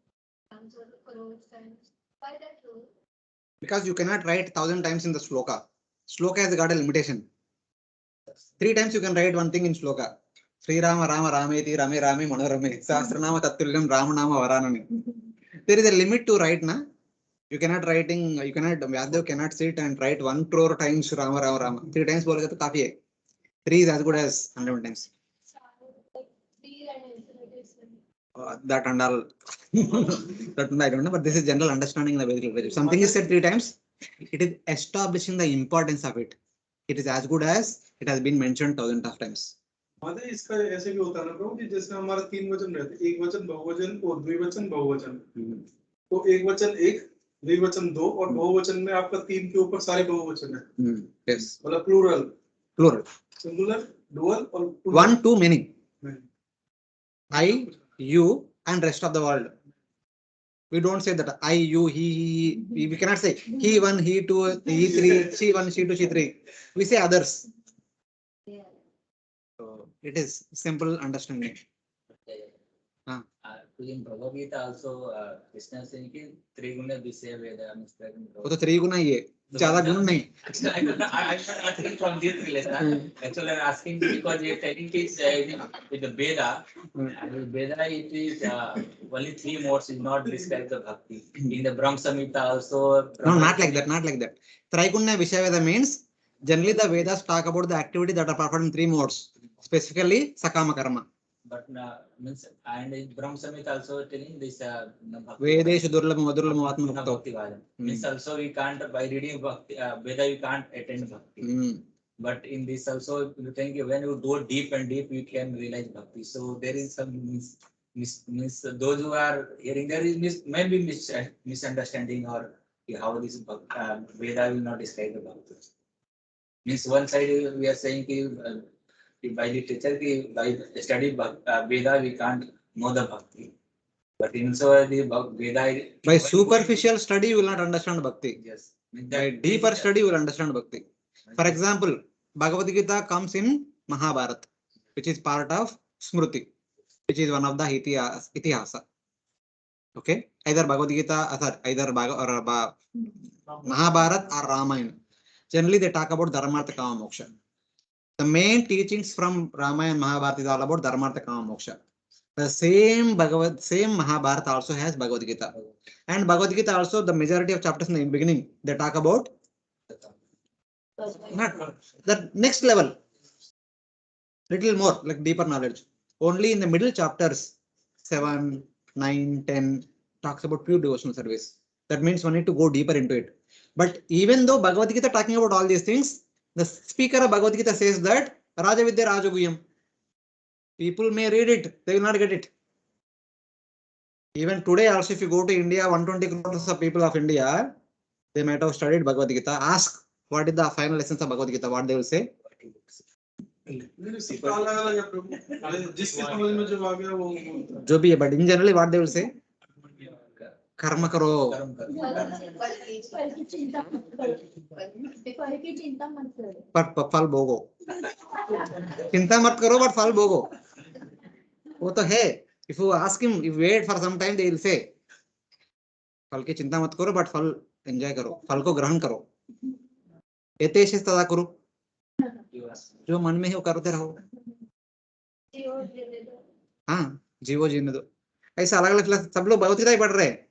S4: times or crores times? Why that rule?
S1: Because you cannot write 1000 times in the sloka. Sloka has got a limitation. 3 times you can write one thing in sloka. Sri Rama Rama Rameti Rame Rame Manorame Sahasranama Tattulyam Ramanama Varanani. There is a limit to write, na? You cannot Vyadev cannot sit and write 1 crore times Rama Rama Rama. 3 times bolega to kafi hai. 3 is as good as 100 times.
S4: Like 3 and infinity is
S1: That and all. That I don't know, but this is general understanding in the Vedic literature. Something is said 3 times, it is establishing the importance of it. It is as good as it has been mentioned thousands of times.
S2: माता इसका ऐसे भी होता है ना प्रभु कि जैसे हमारा 3 वचन रहते हैं, एक वचन बहुवचन और द्विवचन बहुवचन। तो एक वचन 1, द्विवचन 2 और बहुवचन में आपका 3 के ऊपर सारे बहुवचन है।
S1: Yes.
S2: मतलब प्लूरल,
S1: Plural.
S2: सिंगुलर, डुअल और
S1: One, two, many. I, you, and rest of the world. We don't say that I, you, he. We cannot say he 1, he 2, he 3, she 1, she 2, she 3. We say others.
S4: Yeah.
S1: So it is simple understanding.
S3: In Bhagavad Gita also, Krishna saying कि त्रिगुण विषय वेद
S1: वो तो 3 गुना ही है, ज्यादा गुण नहीं.
S3: I'm not asking from this relation. Actually, I'm asking because you're telling is with the Veda. And Veda it is only 3 modes is not described the bhakti. In the Brahma Samhita also.
S1: No, not like that, not like that. Trigunya Vishayaveda means generally the Vedas talk about the activity that are performed in 3 modes, specifically Sakama Karma.
S3: But means and in Brahma Samhita also telling this
S1: Vedeshu Durlabham Madurlabham Atma Bhakta.
S3: Bhakti Vada. Means also we can't by reading Bhakti Veda you can't attend Bhakti. But in this also you think when you go deep and deep you can realize Bhakti. So there is some means those who are hearing there is maybe misunderstanding or how this Veda will not describe the Bhakti. Means one side we are saying by literature by study Veda we can't know the Bhakti. But in so the Veda
S1: By superficial study you will not understand Bhakti.
S3: yes.
S1: By deeper study you will understand Bhakti. For example, Bhagavad Gita comes in Mahabharata, which is part of Smriti, which is one of the Itihasa. Okay, either Bhagavad Gita, either Mahabharata or Ramayana. Generally, they talk about Dharmartha Kama Moksha. The main teachings from Ramayana and Mahabharata is all about Dharmartha Kama Moksha. The same Mahabharata also has Bhagavad Gita. And Bhagavad Gita also, the majority of chapters in the beginning, they talk about not the next level, little more like deeper knowledge. Only in the middle chapters, 7, 9, 10 talks about pure devotional service. That means one need to go deeper into it. But even though Bhagavad Gita talking about all these things, the speaker of Bhagavad Gita says that Raja Vidya Rajaguyam. People may read it, they will not get it. Even today also, if you go to India, 120 crores of people of India, they might have studied Bhagavad Gita. Ask what is the final essence of Bhagavad Gita, what they will say.
S2: नहीं, सबका अलग अलग है प्रभु। अरे जिसके समझ में जो आ गया वो बोलता है।
S1: जो भी है, but in generally what they will say, कर्म करो,
S3: कर्म करो।
S4: फल की चिंता मत करो। फल की चिंता मत करो।
S1: पर फल भोगो। चिंता मत करो but फल भोगो। वो तो है। If you ask him, if you wait for some time, they will say, फल की चिंता मत करो but फल एंजॉय करो, फल को ग्रहण करो। एतेश तदा करो, जो मन में है वो करते रहो। हाँ, जीवो जीने दो। ऐसा अलग अलग सब लोग भगवत गीता ही पढ़ रहे हैं,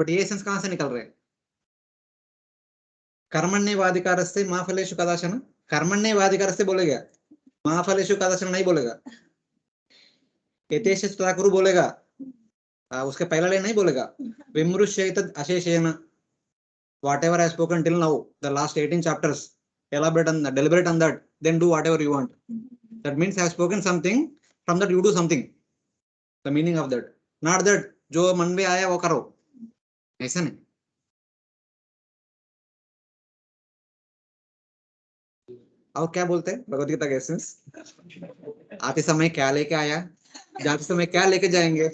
S1: बट ये सेंस कहाँ से निकल रहे हैं? कर्मण्येवाधिकारस्ते मा फलेषु कदाचन, कर्मण्येवाधिकारस्ते बोलेगा, मा फलेषु कदाचन नहीं बोलेगा। एतेश तदा कुरु बोलेगा, उसके पहला लाइन नहीं बोलेगा। विमृश्येतद् अशेषेण, whatever I have spoken till now, the last 18 chapters, elaborate on that, deliberate on that, then do whatever you want. That means I have spoken something, from that you do something. The meaning of that, not that जो मन में आया वो करो, ऐसा नहीं। और क्या बोलते हैं भगवत गीता के एसेंस? आते समय क्या लेके आया, जाते समय क्या लेके जाएंगे,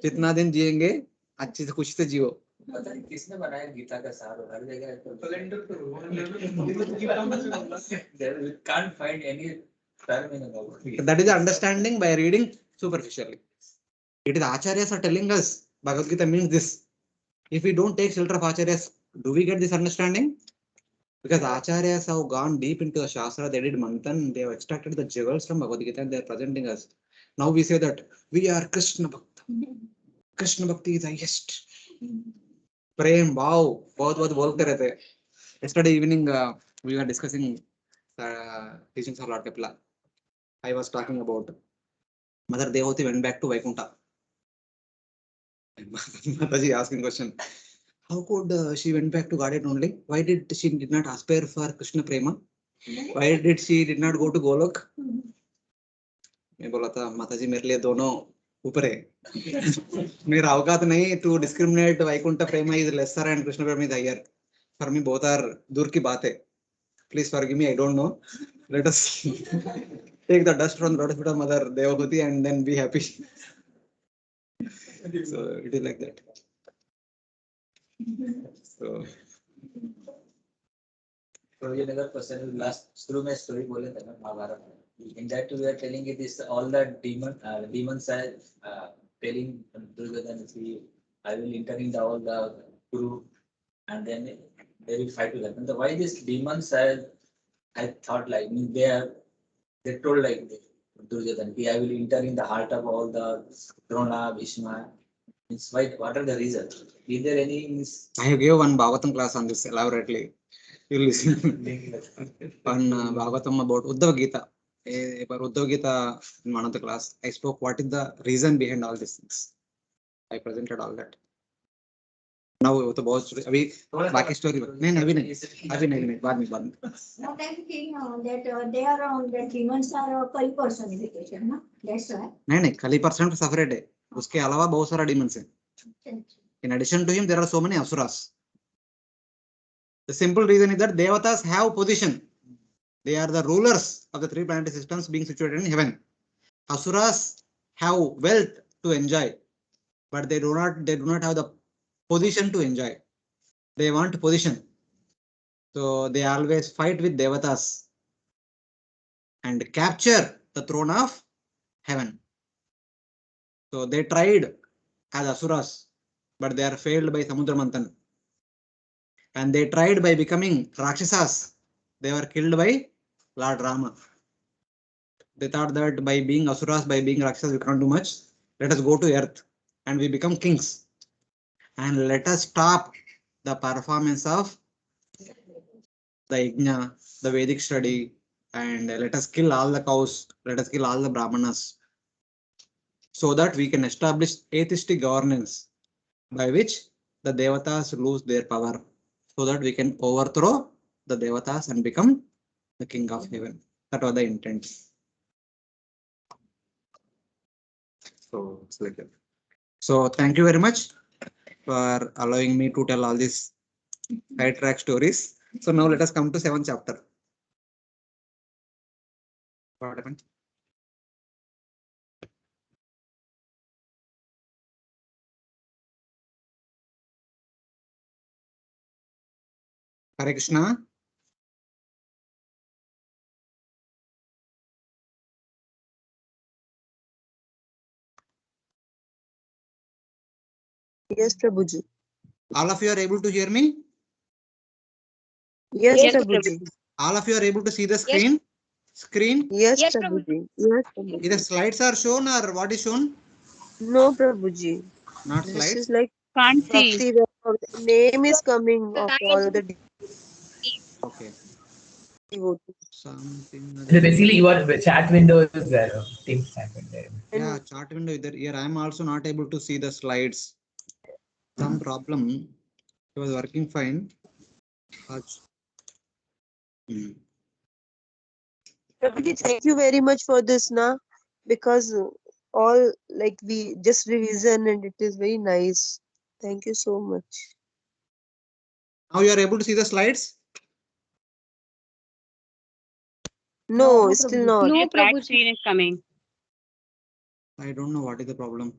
S1: जितना दिन जिएंगे अच्छे से खुशी से जियो।
S3: पता नहीं किसने बनाया गीता का सार, हर जगह
S2: कैलेंडर पे
S3: can't find any term in Bhagavad Gita.
S1: That is the understanding by reading superficially. It is Acharyas are telling us Bhagavad Gita means this. If we don't take shelter of Acharyas, do we get this understanding? Because Acharyas have gone deep into the Shastra, they did Manthan, they have extracted the jewels from Bhagavad Gita and they are presenting us. Now we say that we are Krishna Bhakta. Krishna Bhakti is highest. Prem, wow, बहुत बोलते रहते हैं. Yesterday evening we were discussing teachings of Lord Kapila. I was talking about Mother Devoti went back to Vaikuntha. Mataji asking question, how could she went back to Godhead only? Why did she did not aspire for Krishna Prema? Why did she did not go to Golok? मैं बोला था माताजी मेरे लिए दोनों ऊपर है। मेरा अवकाश नहीं to discriminate Vaikuntha Prema is lesser and Krishna Prema is higher. For me both are दूर की बात है. Please forgive me, I don't know. Let us take the dust from the lotus feet of Mother Devabhuti and then be happy. So it is like that. So
S3: ये नगर person last शुरू में story बोले थे ना महाभारत में, in that we are telling it is all the demons are telling Duryodhana, I will enter in all the Kuru and then they will fight with them. And why these demons are, I thought like they told like Duryodhana, I will enter in the heart of all the Drona, Bhishma. It's why, what are the reasons? Is there any?
S1: I have given one Bhagavatam class on this elaborately. You listen. On Bhagavatam about Uddhava Gita. For Uddhava Gita in one of the class, I spoke what is the reason behind all these things. I presented all that. Now वो तो बहुत अभी बाकी story नहीं बाद में
S7: Now I'm thinking that they are on the demons are Kali personification, no? That's why.
S1: नहीं Kali person separate है, उसके अलावा बहुत सारा demons है. In addition to him, there are so many asuras. The simple reason is that devatas have position. They are the rulers of the three planetary systems being situated in heaven. Asuras have wealth to enjoy, but they do not have the position to enjoy. They want position. So they always fight with devatas and capture the throne of heaven. So they tried as asuras, but they are failed by Samudra Manthan. And they tried by becoming Rakshasas. They were killed by Lord Rama. They thought that by being asuras, by being Rakshasas, we can't do much. Let us go to earth and we become kings. And let us stop the performance of the Yajna, the Vedic study, and let us kill all the cows, let us kill all the Brahmanas. so that we can establish atheistic governance by which the devatas lose their power, so that we can overthrow the devatas and become the king of heaven. That was the intent. So it's like that. So thank you very much for allowing me to tell all these high track stories. So now let us come to 7th chapter. What happened? Hare Krishna.
S6: Yes, Prabhuji.
S1: All of you are able to hear me?
S6: Yes,
S8: Yes,
S6: Prabhuji.
S1: All of you are able to see the screen? Screen?
S6: Yes,
S8: Yes,
S6: Prabhuji. Yes,
S1: Either
S6: Prabhuji.
S1: slides are shown or what is shown?
S6: No, Prabhuji.
S1: Not
S6: This is
S1: slides.
S6: like
S8: can't see.
S6: Bhakti. The name is coming of all the
S1: Okay.
S6: devotees.
S1: Something
S9: So
S1: other.
S9: basically, your chat window is there. Teams chat window.
S1: Yeah, chart window either here. I am also not able to see the slides. Some problem. It was working fine. Hmm.
S6: Prabhuji, thank you very much for this, na, because all like we just revision and it is very nice. Thank you so much.
S1: Now you are able to see the slides.
S6: No, still not.
S8: No, Prabhuji. Screen is coming.
S1: I don't know what is the problem.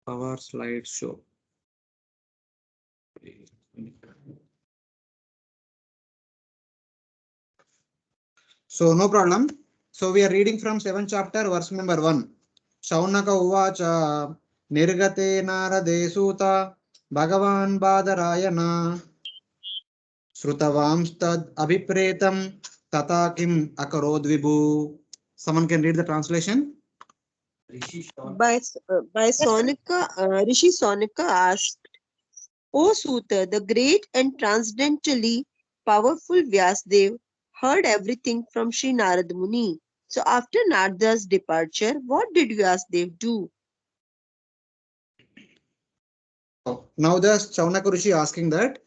S1: Power slide show. So no problem. So we are reading from 7th chapter, verse number 1. Shaunaka uvacha nirgate narade suta Bhagavan badarayana Shrutavamstad abhipretam tata kim akarod vibhu. Someone can read the translation.
S6: By Sonika, Rishi Sonika asked, O Suta, the great and transcendently powerful Vyasdev heard everything from Sri Narad Muni. So after Narada's departure, what did Vyasdev do?
S1: Now the Chaunaka Rishi asking that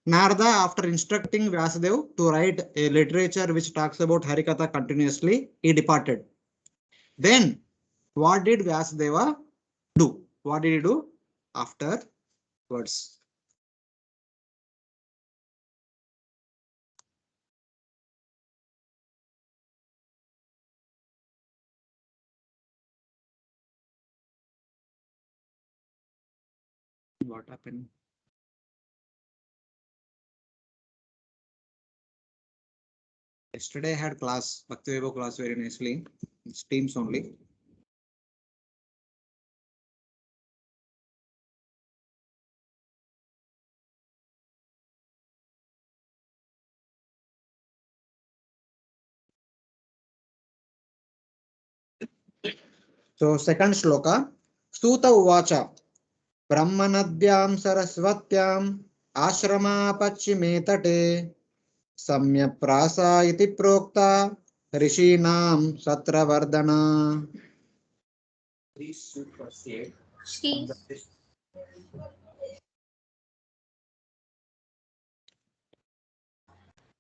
S1: Narada, after instructing Vyasadeva to write a literature which talks about Harikatha continuously, he departed. Then what did Vyasadeva do? What did he do afterwards? What happened? Yesterday I had class, Bhakti Vaibhav class very nicely. It's Teams only. So second shloka, Suta Uvacha, Brahmanadhyam Saraswatyam Ashrama Pachime Tate Samyaprasa iti prokta Rishinam Satravardhana.
S3: Please proceed.
S4: Shri,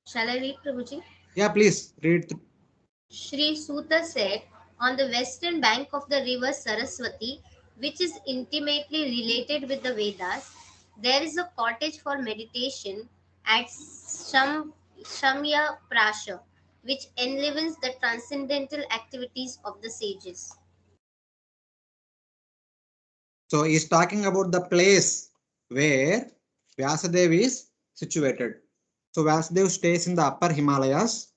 S4: shall I read, Prabhuji?
S1: Yeah, please read.
S4: Shri Suta said, on the western bank of the river Saraswati, which is intimately related with the Vedas, there is a cottage for meditation at Shamya Prasha, which enlivens the transcendental activities of the sages.
S1: So he's talking about the place where Vyasadeva is situated. So Vyasadeva stays in the upper Himalayas.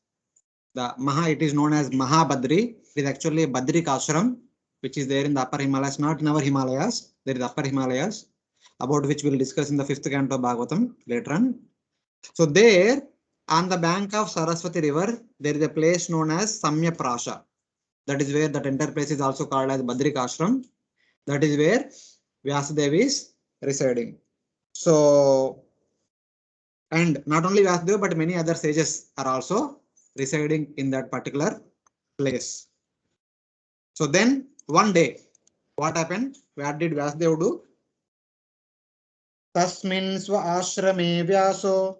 S1: It is known as Mahabadri. It is actually a Badrik ashram, which is there in the upper Himalayas, not in our Himalayas. There is upper Himalayas, about which we'll discuss in the 5th canto of Bhagavatam later on. So there, on the bank of Saraswati river, there is a place known as Samya Prasha. That is where that entire place is also called as Badrik ashram. That is where Vyasadeva is residing. So, and not only Vyasadeva, but many other sages are also residing in that particular place. So then one day, what happened? What did Vyasdev do? Tasmin swa ashrame vyaso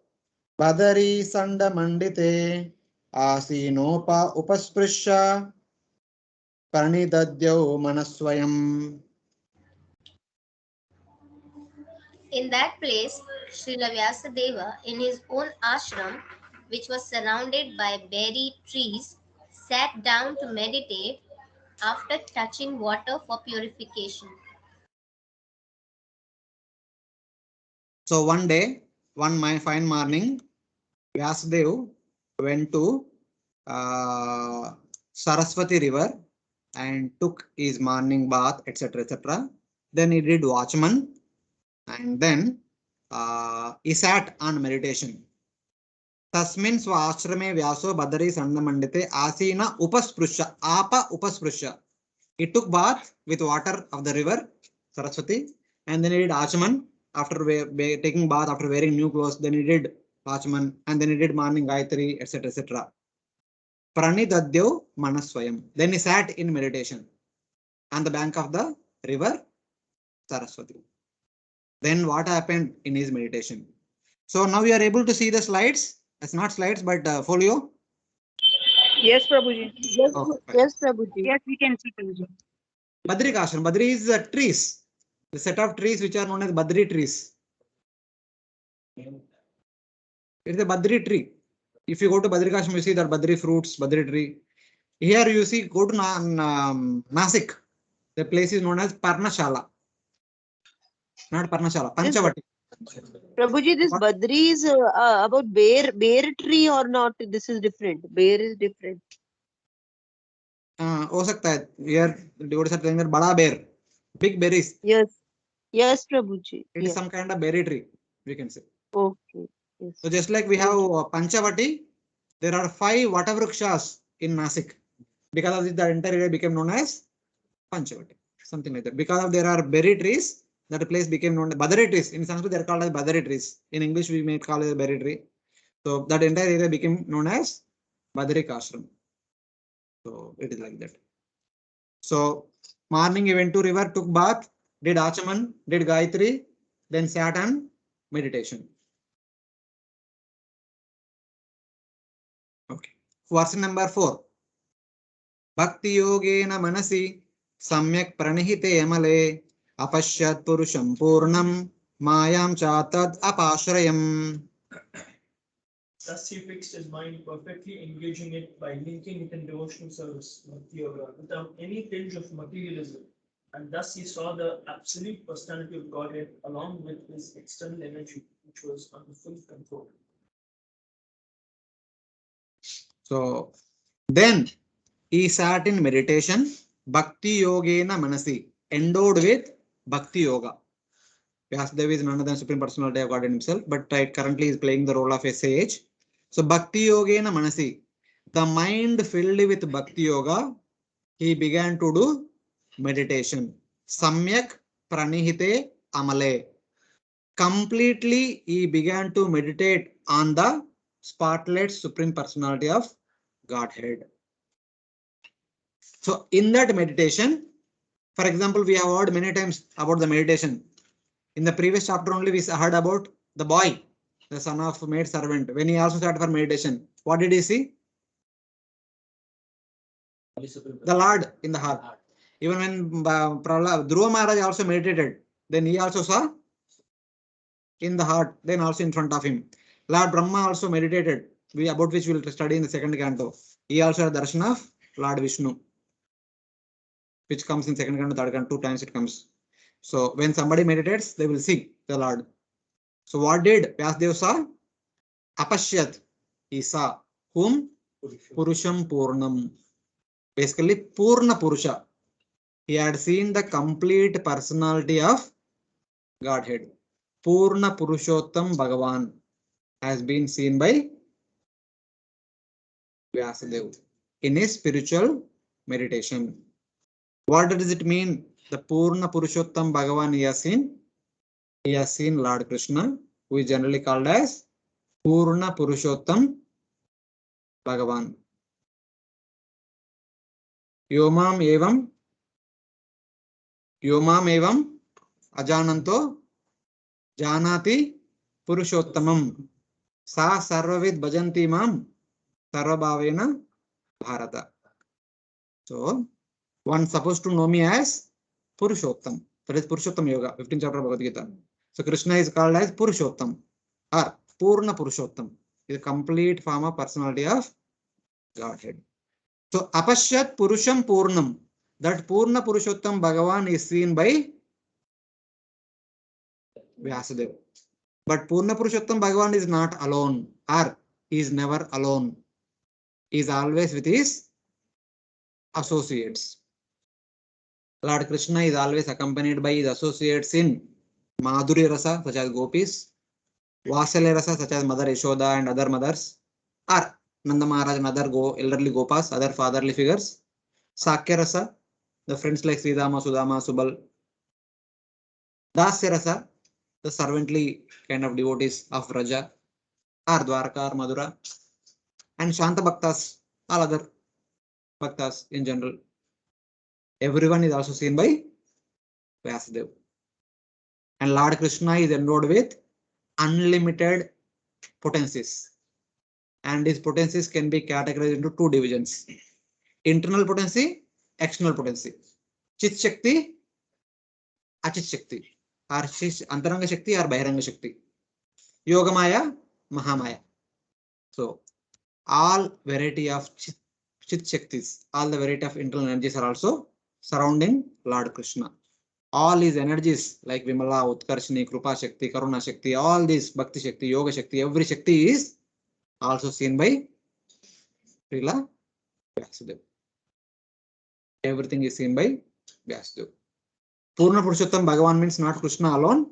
S1: badari sanda mandite asinopa upasprisha pranidadhyau manaswayam.
S4: In that place, Srila Vyasadeva, in his own ashram, which was surrounded by berry trees, sat down to meditate after touching water for purification.
S1: So one day, fine morning, Vyasadeva went to Saraswati river and took his morning bath, etc., etc. Then he did watchman, and then he sat on meditation. Tasmin swashrame vyaso badari sandamandite asina upasprisha apa upasprisha. He took bath with water of the river Saraswati, and then he did achman after taking bath, after wearing new clothes. Then he did achman, and then he did morning gayatri, etc., etc. Pranidadhyau manaswayam. Then he sat in meditation on the bank of the river Saraswati. Then what happened in his meditation? So now you are able to see the slides. It's not slides, but folio.
S8: Yes, Prabhuji.
S6: Yes,
S1: Okay.
S6: yes, Prabhuji.
S8: Yes, we can see Prabhuji.
S1: Badri Ashram. Badri is trees. The set of trees which are known as Badri trees. It's a Badri tree. If you go to Badri Ashram, you see that Badri fruits, Badri tree. Here you see, go to Nasik. The place is known as Parnashala. Not Parnashala, Panchavati.
S6: Prabhuji, this
S1: What?
S6: Badri is about bear tree or not? This is different. Bear is different.
S1: हो सकता है. Here devotees are telling that bada bear, big berries.
S6: Yes. Yes, Prabhuji.
S1: It is
S6: Yes.
S1: some kind of berry tree, we can say.
S6: Okay. Yes.
S1: So just like we have Panchavati, there are 5 Vatavrakshas in Nasik. Because of this, the entire area became known as Panchavati, something like that. Because of there are berry trees, that place became known as Badari trees. In Sanskrit, they are called as Badari trees. In English, we may call it a berry tree. So that entire area became known as Badari Ashram. So it is like that. So morning he went to river, took bath, did Achaman, did Gayatri, then sat on meditation. Okay. Verse number 4. Bhakti yogena manasi samyak pranihite amale apashyat purusham purnam mayam chatad apashrayam.
S5: Thus he fixed his mind perfectly, engaging it by linking it in devotional service, Bhakti Yoga, without any tinge of materialism. And thus he saw the absolute personality of Godhead along with his external energy, which was under full control.
S1: So then he sat in meditation, Bhakti Yogena Manasi, endowed with Bhakti Yoga. Vyasadeva is none other than Supreme Personality of God in himself, but currently is playing the role of a sage. So Bhakti Yogena Manasi, the mind filled with Bhakti Yoga, he began to do meditation. Samyak Pranihite Amale. Completely he began to meditate on the spotlight Supreme Personality of Godhead. So in that meditation, for example, we have heard many times about the meditation. In the previous chapter only we heard about the boy, the son of maid servant. When he also started for meditation, what did he see? The Lord in the heart. Even when Dhruva Maharaj also meditated, then he also saw in the heart, then also in front of him. Lord Brahma also meditated, about which we will study in the second canto. He also had darshan of Lord Vishnu, which comes in second canto, third canto, 2 times it comes. So when somebody meditates, they will see the Lord. So what did Vyasadeva saw? Apashyat. He saw whom? Purusham Purnam. Basically, Purna Purusha. He had seen the complete personality of Godhead. Purna Purushottam Bhagavan has been seen by Vyasadeva in a spiritual meditation. What does it mean? The Purna Purushottam Bhagavan he has seen? He has seen Lord Krishna, who is generally called as Purna Purushottam Bhagavan. योमाम एवं अजानन्तो जानाति पुरुषोत्तमं सा सर्वविद भजन्ति मां सर्वभावेन Bharat. So one supposed to know me as Purushottam. That is Purushottam Yoga, 15th chapter of Bhagavad Gita. So Krishna is called as Purushottam or Purna Purushottam. Is a complete form of personality of Godhead. So Apashyat Purusham Purnam. That Purna Purushottam Bhagavan is seen by Vyasadeva. But Purna Purushottam Bhagavan is not alone, or he is never alone. He is always with his associates. Lord Krishna is always accompanied by his associates in Madhurya Rasa, such as gopis, Vasalya Rasa, such as Mother Yashoda and other mothers, or Nanda Maharaj and other elderly gopas, other fatherly figures, Sakya Rasa, the friends like Sridama, Sudama, Subal, Dasya Rasa, the servantly kind of devotees of Raja, or Dwarka or Madura, and Shanta Bhaktas, all other Bhaktas in general. Everyone is also seen by Vyasadeva. And Lord Krishna is endowed with unlimited potencies. And these potencies can be categorized into two divisions. Internal potency, external potency. Chit Shakti, Achit Shakti. Or Antaranga Shakti or Bahiranga Shakti. Yoga Maya, Mahamaya. So all variety of Chit Shaktis, all the variety of internal energies are also surrounding Lord Krishna. All his energies like Vimala, Utkarshini, Krupa Shakti, Karuna Shakti, all these Bhakti Shakti, Yoga Shakti, every Shakti is also seen by Srila Vyasadeva. Everything is seen by Vyasadeva. Purna Purushottam Bhagavan means not Krishna alone.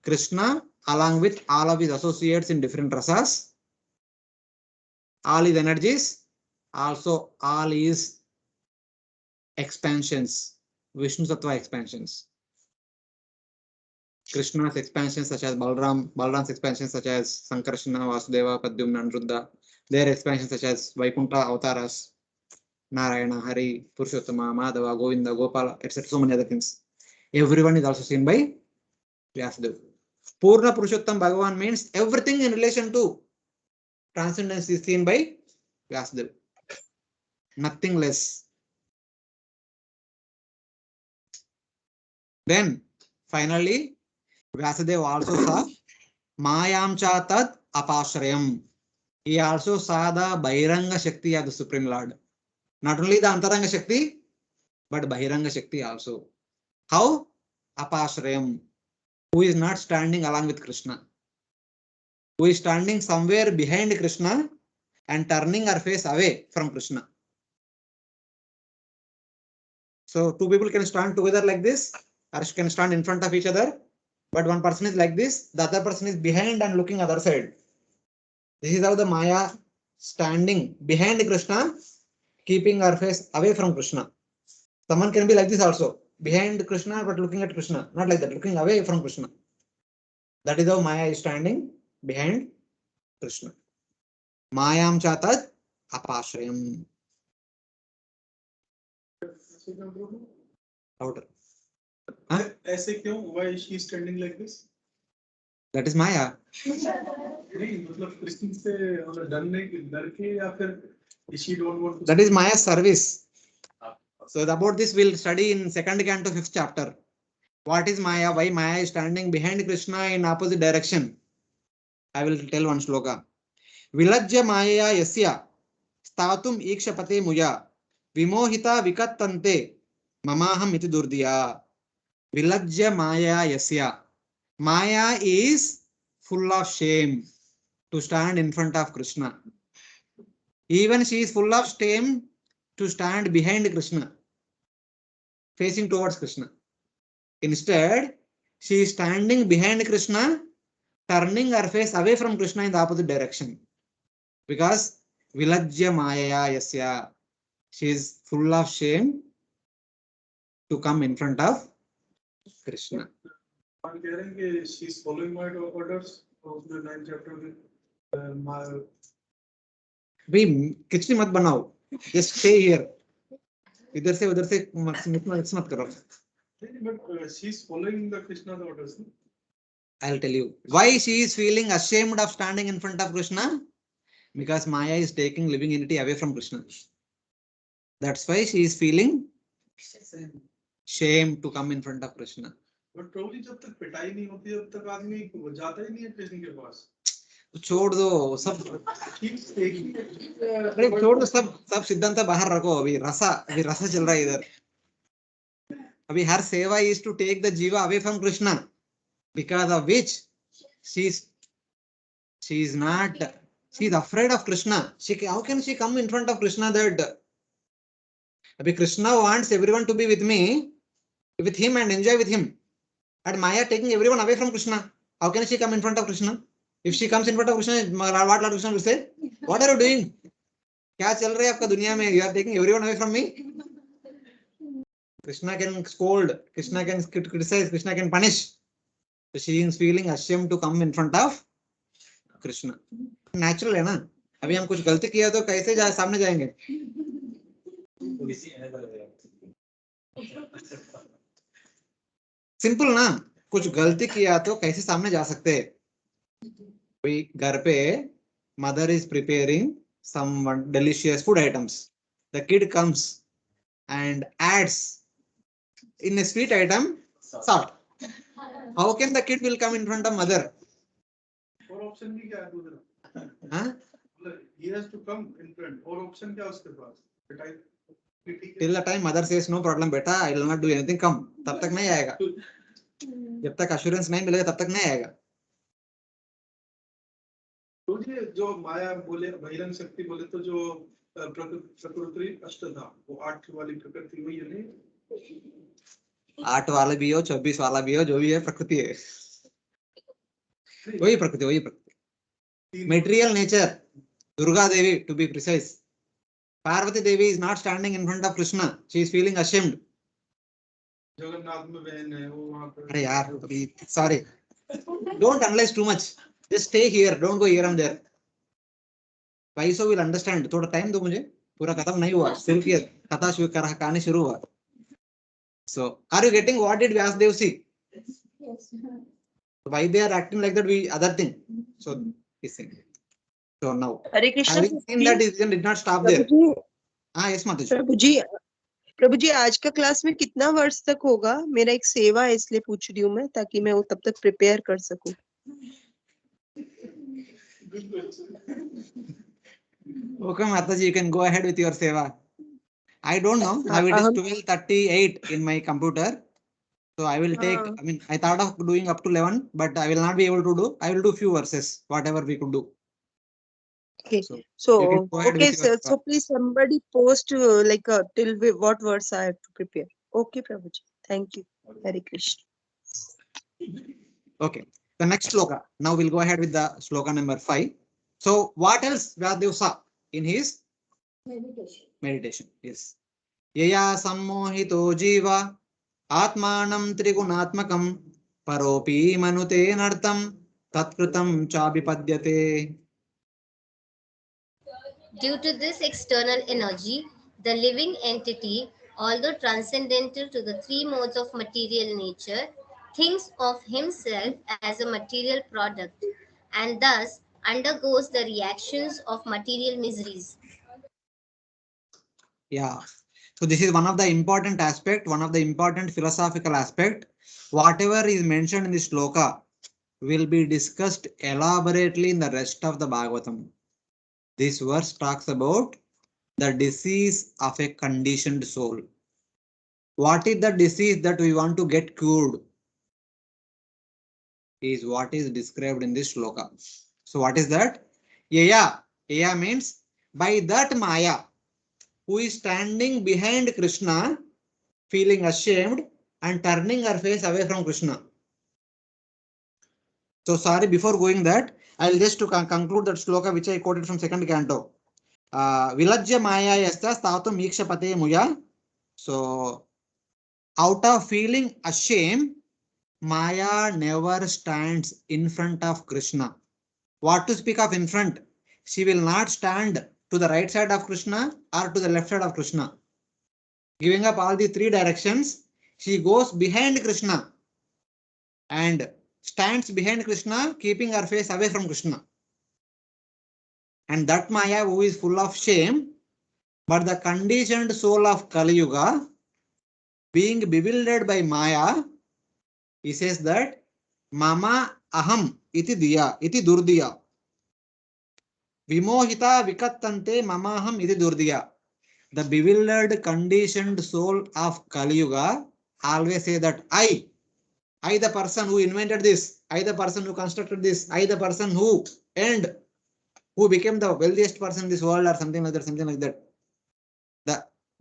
S1: Krishna along with all of his associates in different rasas, all his energies, also all his expansions, Vishnu Sattva expansions. Krishna's expansions such as Balram's expansions such as Sankarshana, Vasudeva, Padyumna, and Ruddha, their expansions such as Vaikuntha avatars, Narayana, Hari, Purushottama, Madhava, Govinda, Gopala, etc. So many other things. Everyone is also seen by Vyasadeva. Purna Purushottam Bhagavan means everything in relation to transcendence is seen by Vyasadeva. Nothing less. Then finally, Vyasadeva also saw Mayam cha tad apashrayam. He also saw the Bahiranga Shakti of the Supreme Lord. Not only the Antaranga Shakti, but Bahiranga Shakti also. How? Apashrayam. Who is not standing along with Krishna. Who is standing somewhere behind Krishna and turning her face away from Krishna. So two people can stand together like this, or can stand in front of each other, but one person is like this, the other person is behind and looking other side. This is how the Maya standing behind Krishna, keeping her face away from Krishna. Someone can be like this also, behind Krishna but looking at Krishna, not like that, looking away from Krishna. That is how Maya is standing behind Krishna. Mayam chatad apashrayam. Outer. Huh?
S2: ऐसे क्यों? Why is she standing like this?
S1: That is Maya.
S2: नहीं मतलब कृष्ण से मतलब डर के या फिर she don't want to.
S1: That is Maya's service. So about this we'll study in 2nd canto 5th chapter. What is Maya? Why Maya is standing behind Krishna in opposite direction? I will tell one shloka. Vilajya Maya yasya statum ikshapate muya vimohita vikattante mamaham iti durdiya. Vilajya Maya yasya. Maya is full of shame to stand in front of Krishna. Even she is full of shame to stand behind Krishna, facing towards Krishna. Instead, she is standing behind Krishna, turning her face away from Krishna in the opposite direction. Because Vilajya Maya Yasya, she is full of shame to come in front of Krishna.
S2: I'm hearing she's following my orders of the 9th chapter with
S1: Be Krishna mat banao. Just stay here. इधर से उधर से mix मत करो.
S2: But she's following the Krishna's orders. No?
S1: I'll tell you why she is feeling ashamed of standing in front of Krishna. Because Maya is taking living entity away from Krishna. That's why she is feeling shame to come in front of Krishna.
S2: But probably जब तक पिटाई नहीं होती जब तक आदमी जाता ही नहीं है कृष्ण के पास.
S1: छोड़ दो सब. अरे छोड़ दो सब सिद्धांत बाहर रखो. अभी रसा चल रहा है इधर. अभी हर सेवा is to take the jiva away from Krishna, because of which she is not. She is afraid of Krishna. How can she come in front of Krishna that? Abhi Krishna wants everyone to be with him and enjoy with him. And Maya taking everyone away from Krishna. How can she come in front of Krishna? If she comes in front of Krishna, what Lord Krishna will say? What are you doing? क्या चल रहा है आपका दुनिया में? You are taking everyone away from me. Krishna can scold. Krishna can criticize. Krishna can punish. So she is feeling ashamed to come in front of Krishna. Natural है ना. अभी हम कुछ गलती किया तो कैसे सामने जाएंगे? सिंपल ना. कुछ गलती किया तो कैसे सामने जा सकते हैं? कोई घर पे mother is preparing some delicious food items. The kid comes and adds in a sweet item salt. How can the kid will come in front of mother?
S2: और ऑप्शन भी क्या है दूसरा?
S1: Huh?
S2: He has to come in front. और option क्या है उसके पास? पिटाई.
S1: Till the time mother says no problem बेटा, I will not do anything, come. तब तक नहीं आएगा. जब तक assurance नहीं मिलेगा तब तक नहीं आएगा.
S2: तो ये जो माया बोले बहिरंग शक्ति बोले तो जो प्रकृति अष्ट था वो 8 वाली प्रकृति वही है नहीं.
S1: 8 वाला भी हो 24 वाला भी हो जो भी है प्रकृति है. वही प्रकृति. Material nature. Durga Devi to be precise. Parvati Devi is not standing in front of Krishna. She is feeling ashamed.
S2: Jagannath में बहन है वो वहाँ पर.
S1: अरे यार अभी sorry. Don't analyze too much. Just stay here. Don't go here and there. Vaiso will understand. थोड़ा टाइम दो मुझे. पूरा खत्म नहीं हुआ. सिर्फ ये कथा कहानी शुरू हुआ. So are you getting what did Vyasdev see?
S7: Yes.
S1: Why they are acting like that? We other thing. So he's saying. So now
S6: Hare Krishna.
S1: having seen that decision did not stop there. Yes Mataji.
S6: प्रभु जी आज का class में कितना वर्ष तक होगा? मेरा एक सेवा है इसलिए पूछ रही हूँ मैं, ताकि मैं वो तब तक प्रिपेयर कर सकूं.
S1: Okay Mataji, you can go ahead with your seva. I don't know. Now it is 12:38 in my computer. So I will take, I mean, I thought of doing up to 11, but I will not be able to do. I will do few verses, whatever we could do.
S6: Okay.
S1: So
S6: So
S1: you can go ahead
S6: okay,
S1: with your
S6: sir. So please somebody post till what verse I have to prepare. Okay, Prabhuji. Thank you. Hare Krishna.
S1: Okay. The next sloka. Now we'll go ahead with the sloka number 5. So what else Vyasdev saw in his meditation? Yes. Yaya sammohito jiva atmanam trigunaatmakam paropi manute nartam tatkritam chabipadyate.
S4: Due to this external energy, the living entity, although transcendental to the three modes of material nature, thinks of himself as a material product and thus undergoes the reactions of material miseries.
S1: Yeah. So this is one of the important aspect, one of the important philosophical aspect. Whatever is mentioned in this sloka will be discussed elaborately in the rest of the Bhagavatam. This verse talks about the disease of a conditioned soul. What is the disease that we want to get cured? Is what is described in this sloka. So what is that? Yaya. Yaya means by that Maya, who is standing behind Krishna, feeling ashamed and turning her face away from Krishna. So sorry, before going that, I'll just to conclude that sloka which I quoted from second canto. Vilajya Maya yasta statum ikshapate muya. So out of feeling ashamed, Maya never stands in front of Krishna. What to speak of in front? She will not stand to the right side of Krishna or to the left side of Krishna. giving up all the three directions, she goes behind Krishna and stands behind Krishna, keeping her face away from Krishna. And that Maya who is full of shame, but the conditioned soul of Kali Yuga, being bewildered by Maya, he says that Mama aham iti diya, iti durdiya. Vimohita vikattante mamaham iti durdiya. The bewildered, conditioned soul of Kali Yuga always say that I the person who invented this, I the person who constructed this, I the person who who became the wealthiest person in this world, or something like that, something like that.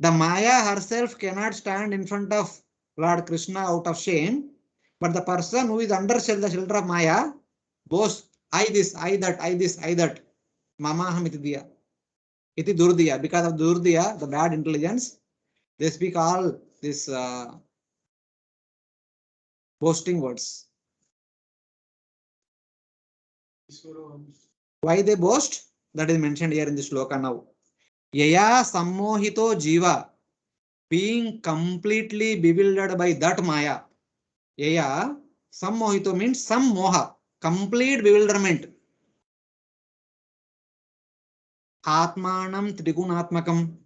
S1: The Maya herself cannot stand in front of Lord Krishna out of shame, but the person who is under the shelter of Maya boasts, I this, I that, I this, I that. Mamaham iti diya. Iti durdiya. Because of durdiya, the bad intelligence, they speak all this boasting words. Why they boast? That is mentioned here in this shloka now. Yaya sammohito jiva, being completely bewildered by that Maya. Yaya sammohito means some moha, complete bewilderment. Atmanam trigunatmakam.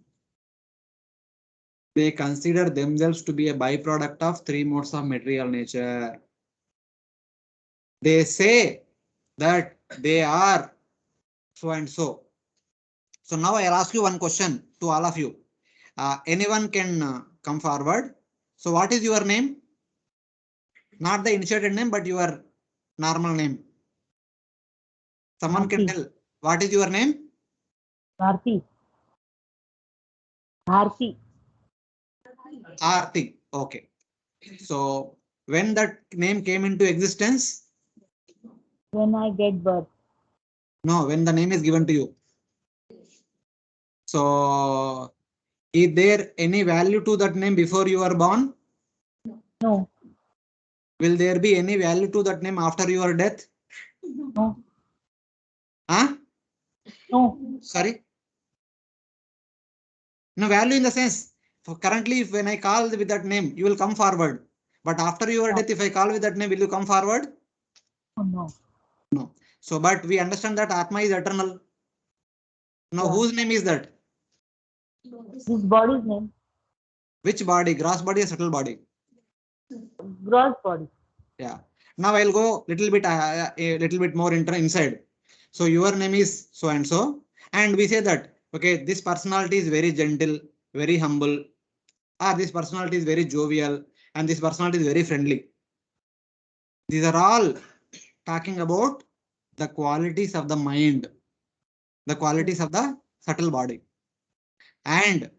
S1: They consider themselves to be a byproduct of three modes of material nature. They say that they are so and so. So now I'll ask you one question to all of you. Anyone can come forward. So what is your name? Not the initiated name, but your normal name. Someone can tell. What is your name?
S10: Bharti. Bharti.
S1: Arti. Okay. So when that name came into existence?
S10: When I get birth.
S1: No, when the name is given to you. So is there any value to that name before you are born?
S10: No.
S1: Will there be any value to that name after your death?
S10: No.
S1: Huh?
S10: No.
S1: Sorry? No value in the sense, for currently when I call with that name, you will come forward. But after your death, if I call with that name, will you come forward?
S10: No.
S1: No. So, but we understand that Atma is eternal. Now, whose name is that?
S10: This body's name.
S1: Which body? Gross body or subtle body?
S10: Gross body.
S1: Yeah. Now I'll go a little bit more inside. So your name is so and so, and we say that okay, this personality is very gentle, very humble. This personality is very jovial, and this personality is very friendly. These are all talking about the qualities of the mind, the qualities of the subtle body, and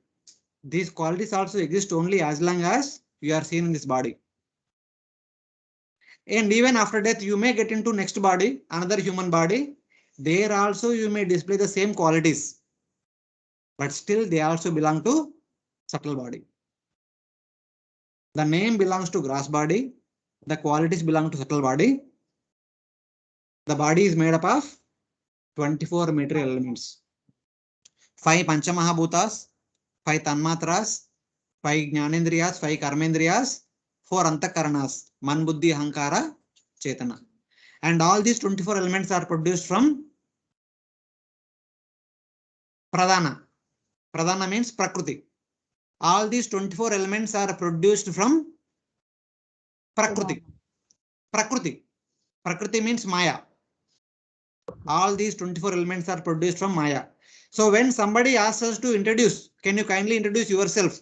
S1: these qualities also exist only as long as you are seen in this body. And even after death, you may get into next body, another human body. There also you may display the same qualities, but still they also belong to subtle body. The name belongs to gross body. The qualities belong to subtle body. The body is made up of 24 material elements. 5 Panchamahabhutas, 5 Tanmatras, 5 Jnanendriyas, 5 Karmendriyas, 4 Antakaranas, Man, Buddhi, Ahankara, Chetana. And all these 24 elements are produced from Pradhana. Pradhana means Prakriti. All these 24 elements are produced from Prakriti. Prakriti. Prakriti means Maya. All these 24 elements are produced from Maya. So when somebody asks us to introduce, can you kindly introduce yourself?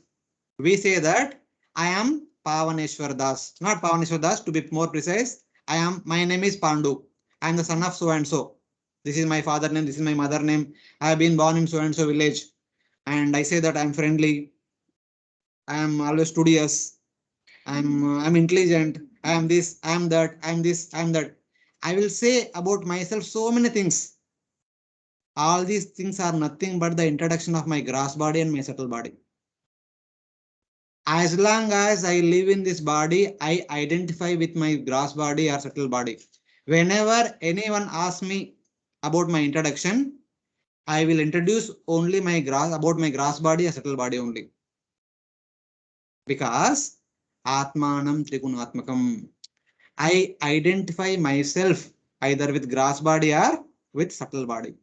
S1: We say that I am Pavaneshwar Das. Not Pavaneshwar Das, to be more precise. My name is Pandu. I am the son of so and so. This is my father name. This is my mother name. I have been born in so and so village. And I say that I am friendly. I am always studious. I'm intelligent. I am this, I am that, I am this, I am that. I will say about myself so many things. All these things are nothing but the introduction of my gross body and my subtle body. As long as I live in this body, I identify with my gross body or subtle body. Whenever anyone asks me about my introduction, I will introduce only about my gross body or subtle body only. Because Atmanam Trigunatmakam. I identify myself either with gross body or with subtle body.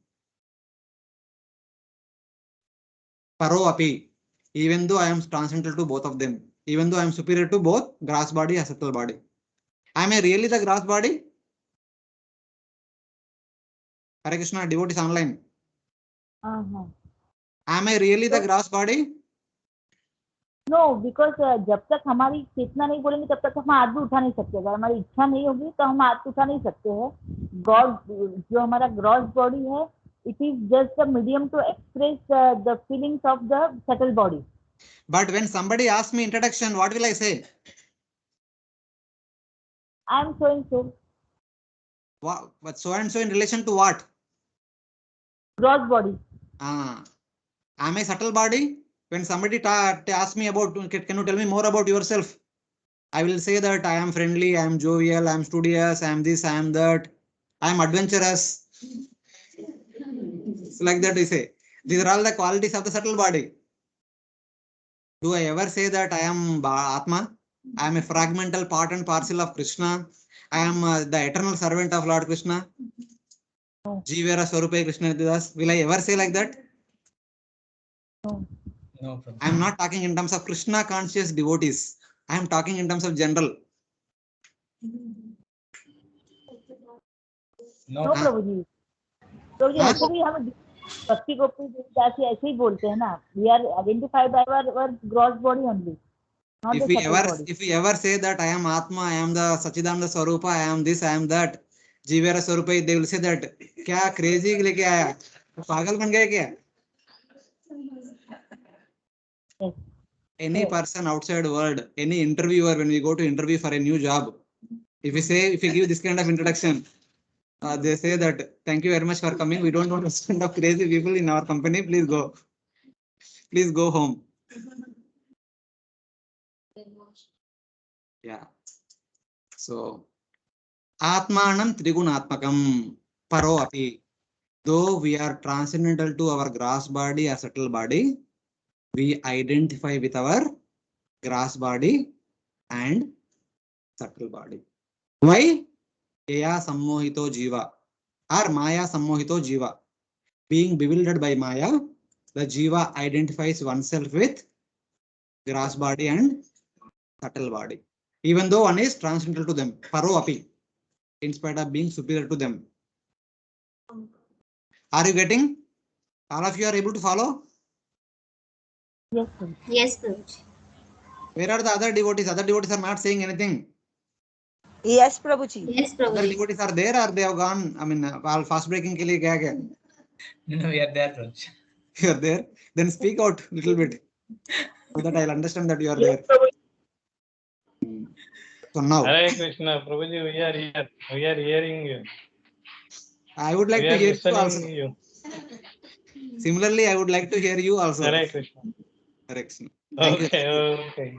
S1: Paro api. Even though I am transcendental to both of them, even though I am superior to both gross body and subtle body. Am I really the gross body? Hare Krishna, devotees online.
S10: Uh-huh.
S1: Am I really the gross body?
S10: No because जब तक हमारी चेतना नहीं बोलेंगे तब तक हम हाथ भी उठा नहीं सकते. अगर हमारी इच्छा नहीं होगी तो हम हाथ उठा नहीं सकते हैं. गॉड जो हमारा ग्रॉस बॉडी है, it is just a medium to express the feelings of the subtle body.
S1: But when somebody asks me introduction, what will I say?
S10: I am so and so.
S1: But so and so in relation to what?
S10: Gross body.
S1: Am I subtle body? When somebody asks me about, can you tell me more about yourself? I will say that I am friendly, I am jovial, I am studious, I am this, I am that, I am adventurous. So like that we say. These are all the qualities of the subtle body. Do I ever say that I am Atma? I am a fragmental part and parcel of Krishna. I am the eternal servant of Lord Krishna. Jivera Swarupe Krishna Das. Will I ever say like that?
S10: No.
S3: No.
S1: I am not talking in terms of Krishna conscious devotees. I am talking in terms of general.
S10: No Prabhu ji. Prabhu ji ऐसे भी हम भक्ति गोपी देवदास ऐसे ही बोलते हैं ना. We are identified by our gross body only.
S1: If we ever say that I am Atma, I am the Sachidananda Swarupa, I am this, I am that, Jivera Swarupa, they will say that क्या crazy लेके आया, पागल बन गया क्या? Any person outside world, any interviewer, when we go to interview for a new job, if we give this kind of introduction, they say that thank you very much for coming. We don't want this kind of crazy people in our company. Please go home. Yeah. So Atmanam Trigunatmakam Paro api. Though we are transcendental to our gross body or subtle body, we identify with our gross body and subtle body. Why? Eya sammohito jiva or Maya sammohito jiva. Being bewildered by Maya, the jiva identifies oneself with gross body and subtle body. Even though one is transcendental to them, paro api, in spite of being superior to them. Are you getting? All of you are able to follow?
S10: Yes, sir.
S4: Yes, Prabhuji.
S1: Where are the other devotees? Other devotees are not saying anything.
S6: Yes, Prabhuji.
S4: Yes,
S1: Other
S4: Prabhuji.
S1: devotees are there or they have gone? I mean, all fast breaking ke liye kya?
S9: No, we are there, Prabhuji.
S1: You are there? Then speak out a little bit so that I'll understand that you are there. So now,
S2: Hare Krishna, Prabhuji, we are here. We are hearing you.
S1: I would like
S2: We
S1: to
S2: are
S1: hear you
S2: listening
S1: also.
S2: you.
S1: Similarly, I would like to hear you also.
S2: Hare Krishna.
S1: Hare Krishna. Thank you.
S2: Okay.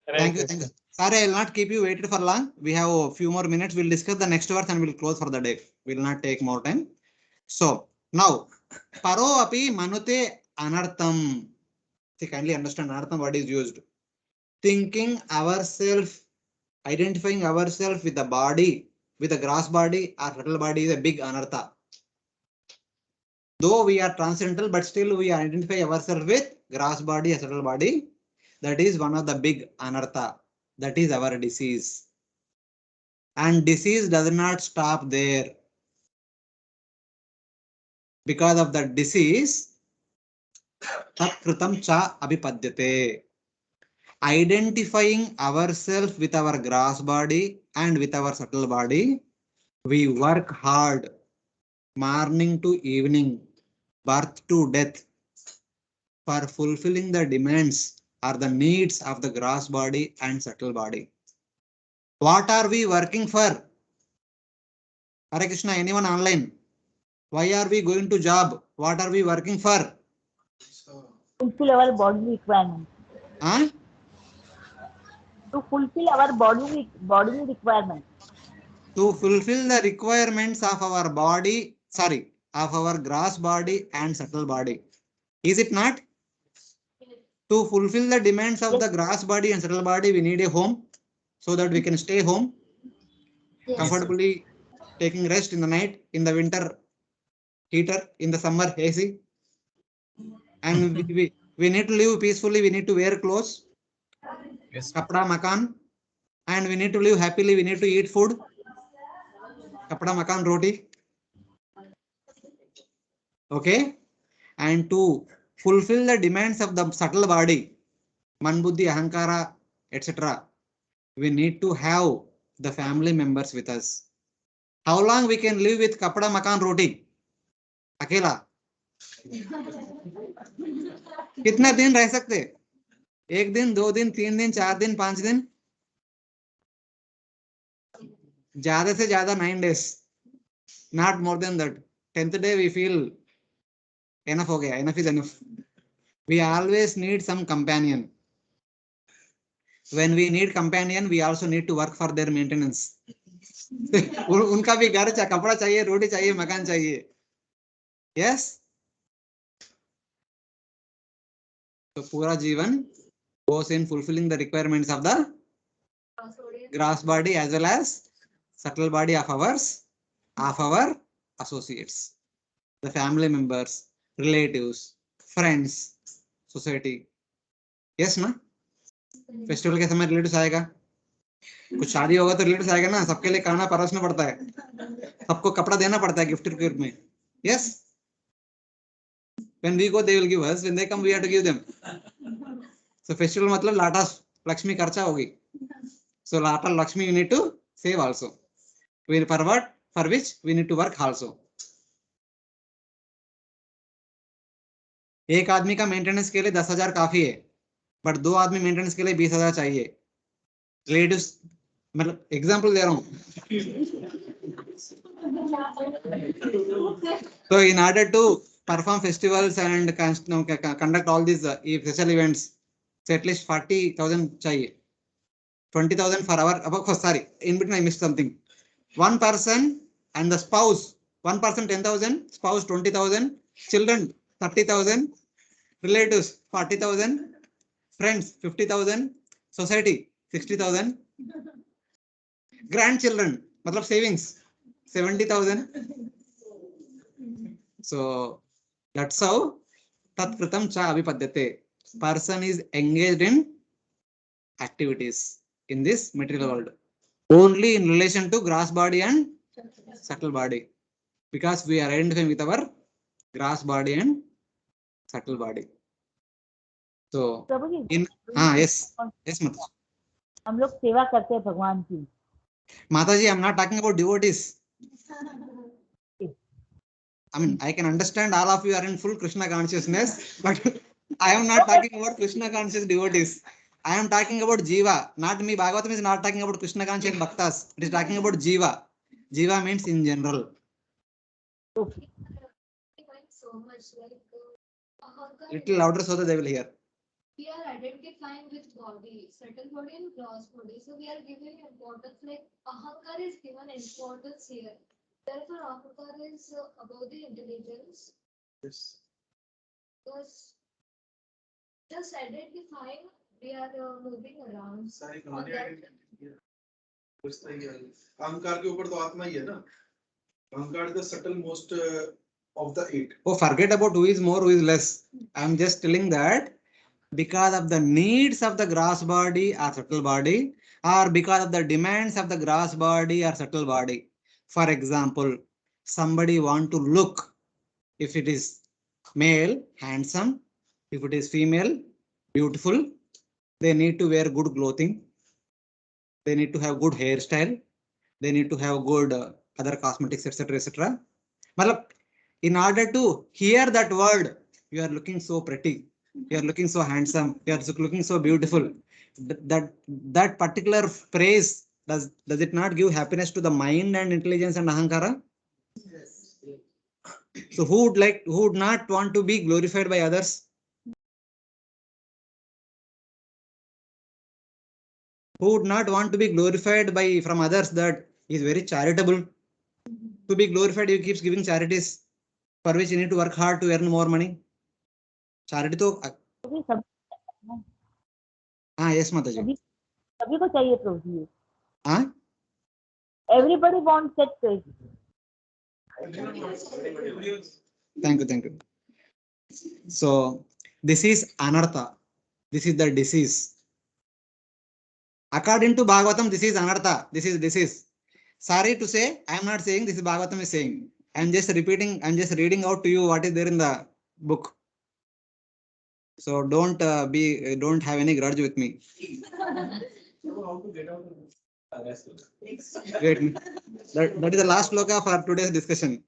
S2: Hare
S1: Thank you.
S2: Krishna.
S1: Sorry, I will not keep you waited for long. We have a few more minutes. We'll discuss the next verse and we'll close for the day. We will not take more time. So now, paro api manute anartham. See, kindly understand anartham what is used. Thinking ourselves, identifying ourselves with the body, with the gross body or subtle body is a big anartha. Though we are transcendental, but still we identify ourselves with gross body or subtle body. That is one of the big anartha. That is our disease. And disease does not stop there. Because of that disease, tat kritam cha abhipadyate. Identifying ourselves with our gross body and with our subtle body, we work hard, morning to evening, birth to death, for fulfilling the demands or the needs of the gross body and subtle body. What are we working for? Hare Krishna, anyone online? Why are we going to job? What are we working for?
S10: Fulfill our body requirement.
S1: Huh?
S10: To fulfill our body requirement.
S1: To fulfill the requirements of our body, of our gross body and subtle body. Is it not? To fulfill the demands of the gross body and subtle body, we need a home so that we can stay home
S4: Yes.
S1: comfortably, taking rest in the night, in the winter heater, in the summer AC. And we need to live peacefully. We need to wear clothes,
S9: Yes.
S1: kapda, makan, and we need to live happily. We need to eat food, kapda, makan, roti. Okay, and to fulfill the demands of the subtle body, man, buddhi, ahankara, etc., we need to have the family members with us. How long we can live with kapda, makan, roti? Akela. कितना दिन रह सकते? एक दिन, 2 दिन, 3 दिन, 4 दिन, 5 दिन, ज्यादा से ज्यादा 9 days, not more than that. 10th day we feel enough हो गया, enough is enough. We always need some companion. When we need companion, we also need to work for their maintenance. उनका भी घर चाहिए, कपड़ा चाहिए, रोटी चाहिए, मकान चाहिए. Yes. तो पूरा जीवन goes in fulfilling the requirements of the gross body as well as subtle body of our associates, the family members, relatives, friends, society. Yes ना? फेस्टिवल के समय रिलेटिव्स आएगा, कुछ शादी होगा तो रिलेटिव्स आएगा ना, सबके लिए खाना परोसना पड़ता है, सबको कपड़ा देना पड़ता है गिफ्ट के रूप में. Yes. When we go, they will give us. When they come, we have to give them. So festival मतलब लाटा लक्ष्मी खर्चा होगी. So Lata Lakshmi you need to save also. We for what? For which we need to work also. एक आदमी का maintenance के लिए 10,000 काफी है, बट 2 आदमी मेंटेनेंस के लिए 20,000 चाहिए. रिलेटिव्स मतलब एग्जांपल दे रहा हूँ. So in order to perform festivals and conduct all these special events, so at least 40,000 चाहिए. 20,000 for our, oh, sorry, in between I missed something. One person and the spouse, one person 10,000, spouse 20,000, children 30,000, relatives 40,000, friends 50,000, society 60,000, grandchildren, matlab savings 70,000. So that's how tat kritam cha abhipadyate. Person is engaged in activities in this material world only in relation to gross body and subtle body, because we are identifying with our gross body and subtle body. So
S10: Prabhu ji
S1: in yes Mata.
S10: हम लोग सेवा करते हैं भगवान की.
S1: Mataji, I'm not talking about devotees. I mean, I can understand all of you are in full Krishna consciousness, but I am not talking about Krishna conscious devotees. I am talking about Jiva, not me. Bhagavatam is not talking about Krishna conscious bhaktas. It is talking about Jiva. Jiva means in general.
S10: Okay.
S4: So much like ahankar.
S1: Little louder so that they will hear.
S4: We are identifying with body, subtle body and gross body. So we are giving importance, like ahankar is given importance here. Therefore, ahankar is about the intelligence.
S2: Yes.
S4: Because just identifying, we are moving around.
S2: सारी
S4: on
S2: कहानी
S4: that.
S2: कुछ नहीं है. अहंकार के ऊपर तो आत्मा ही है ना. अहंकार is the subtle most of the 8.
S1: Oh, forget about who is more, who is less. I am just telling that because of the needs of the gross body or subtle body, or because of the demands of the gross body or subtle body. For example, somebody want to look, if it is male, handsome, if it is female, beautiful, they need to wear good clothing, they need to have good hairstyle, they need to have good other cosmetics, etc., etc. In order to hear that word, you are looking so pretty, you are looking so handsome, you are looking so beautiful. That particular phrase, does it not give happiness to the mind and intelligence and ahankara?
S2: Yes.
S1: So who would not want to be glorified by others? Who would not want to be glorified by from others, that he is very charitable? To be glorified, he keeps giving charities for which you need to work hard to earn more money. Charity तो Yes, Mataji.
S10: सभी को चाहिए प्रभु जी ये।
S1: Ah,
S10: Everybody wants that praise.
S1: thank you, thank you. So this is anartha. This is the disease. According to Bhagavatam, this is anartha. This is disease. Sorry to say, I am not saying this is Bhagavatam is saying. I am just repeating. I am just reading out to you what is there in the book. So don't don't have any grudge with me.
S5: How to get out of this?
S1: Wait, that is the last sloka for today's discussion.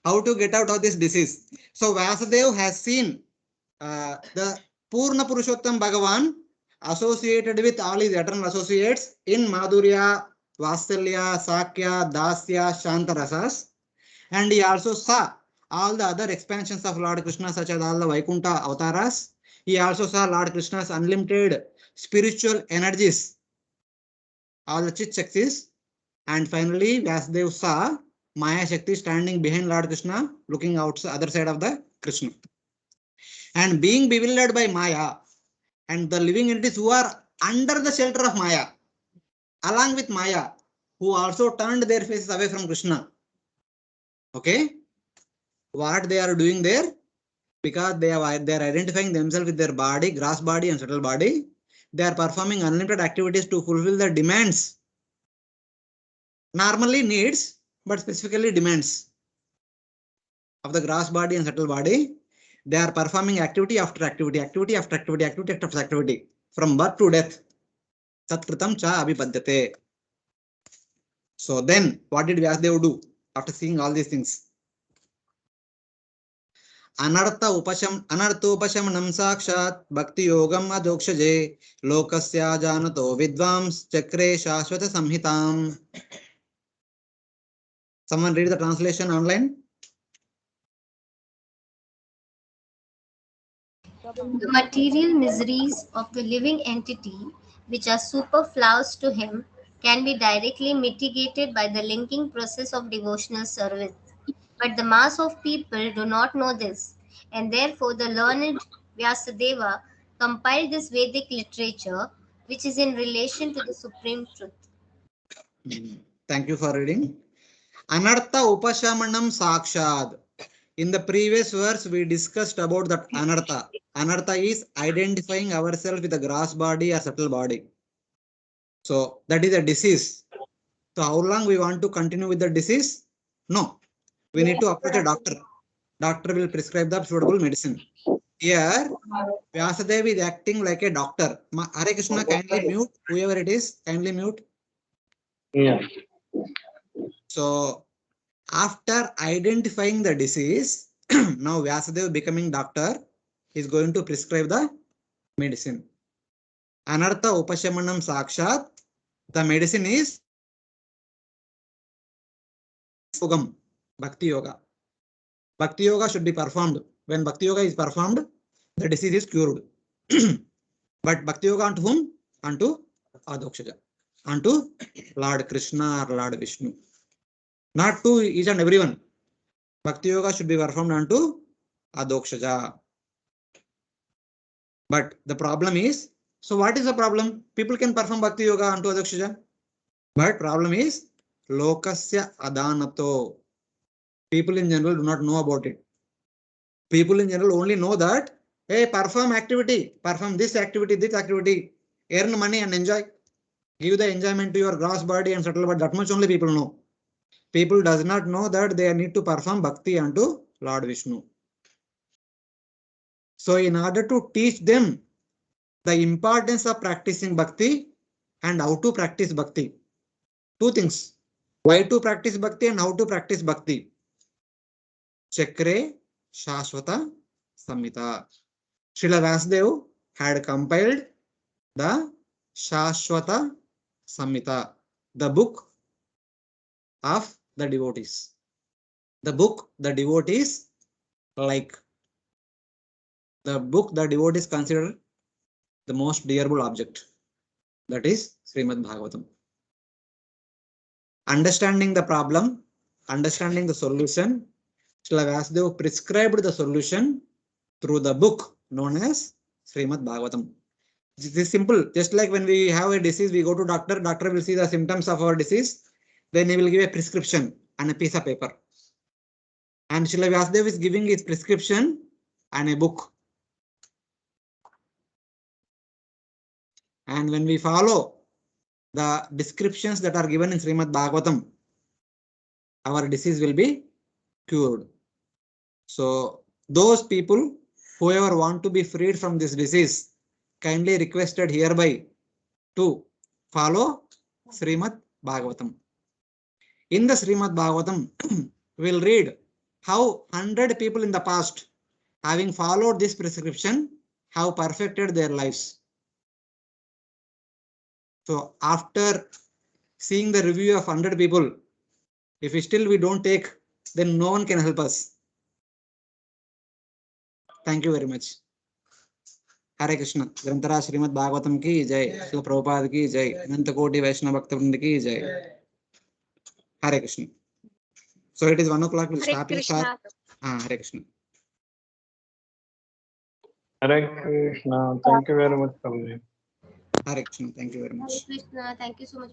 S1: How to get out of this disease. So Vasudev has seen the Purna Purushottam Bhagavan associated with all his eternal associates in Madhurya, Vasalya, Sakya, Dasya, Shantarasas. And he also saw all the other expansions of Lord Krishna, such as all the Vaikuntha avatars. He also saw Lord Krishna's unlimited spiritual energies, all the Chit Shaktis. And finally, Vasudev saw Maya Shakti standing behind Lord Krishna, looking out other side of the Krishna. And being bewildered by Maya and the living entities who are under the shelter of Maya, along with Maya, who also turned their faces away from Krishna. Okay, what they are doing there? Because they are identifying themselves with their body, gross body and subtle body. They are performing unlimited activities to fulfill the demands. Normally needs, but specifically demands of the gross body and subtle body. They are performing activity after activity, activity after activity, activity after activity, from birth to death. Satkritam cha abhipadyate. So then, what did Vyasadeva do after seeing all these things? अनर्थोपशमनं साक्षात् भक्ति योगम अधोक्षजे लोकस्य जानतो विद्वांस चक्रे शाश्वत संहिताम. Someone read the translation online.
S4: The material miseries of the living entity, which are superfluous to him, can be directly mitigated by the linking process of devotional service. But the mass of people do not know this, and therefore the learned Vyasadeva compiled this Vedic literature, which is in relation to the supreme truth.
S1: Thank you for reading. Anartha upashamanam sakshad. In the previous verse, we discussed about that anartha. Anartha is identifying ourselves with a gross body or subtle body. So that is a disease. So how long we want to continue with the disease? No. We need to approach a doctor. Doctor will prescribe the suitable medicine. Here, Vyasadeva is acting like a doctor. Hare Krishna, kindly mute. Whoever it is, kindly mute.
S11: Yeah.
S1: So after identifying the disease, now Vyasadeva becoming doctor is going to prescribe the medicine. Anartha upashamanam sakshat. The medicine is Yogam, Bhakti Yoga. Bhakti Yoga should be performed. When Bhakti Yoga is performed, the disease is cured. But Bhakti Yoga unto whom? Unto Adhokshaja. Unto Lord Krishna or Lord Vishnu. Not to each and everyone. Bhakti Yoga should be performed unto Adhokshaja. But the problem is, so what is the problem? People can perform Bhakti Yoga unto Adhokshaja. But problem is, Lokasya Adanato. People in general do not know about it. People in general only know that, hey, perform activity, perform this activity, earn money and enjoy. Give the enjoyment to your gross body and subtle body. That much only people know. People does not know that they need to perform bhakti unto Lord Vishnu. So in order to teach them the importance of practicing bhakti and how to practice bhakti, two things. Why to practice bhakti and how to practice bhakti. Chakre Shashvata Samhita. Srila Vyasadeva had compiled the Shashvata Samhita, the book of the devotees. The book the devotees like. The book the devotees consider the most dearable object. That is Srimad Bhagavatam. Understanding the problem, understanding the solution, Srila Vyasadeva prescribed the solution through the book known as Srimad Bhagavatam. This is simple. Just like when we have a disease, we go to doctor. Doctor will see the symptoms of our disease. Then he will give a prescription and a piece of paper. And Srila Vyasdev is giving his prescription and a book. And when we follow the descriptions that are given in Srimad Bhagavatam, our disease will be cured. So those people, whoever want to be freed from this disease, kindly requested hereby to follow Srimad Bhagavatam. In the Srimad Bhagavatam, we'll read how 100 people in the past, having followed this prescription, have perfected their lives. So after seeing the review of 100 people, if we don't take, then no one can help us. Thank you very much. Hare Krishna. Grantara Srimad Bhagavatam ki jai. Srila Prabhupada ki jai. Ananta Koti Vaishnava Bhakta Vrinda ki jai. Hare Krishna. So it is 1 o'clock. We'll
S4: Hare
S1: stop this.
S4: Krishna.
S1: Hare Krishna.
S11: Hare Krishna. Thank you very much, Prabhuji.
S1: Hare Krishna. Thank you very
S4: Hare
S1: much.
S4: Krishna. Thank you so much.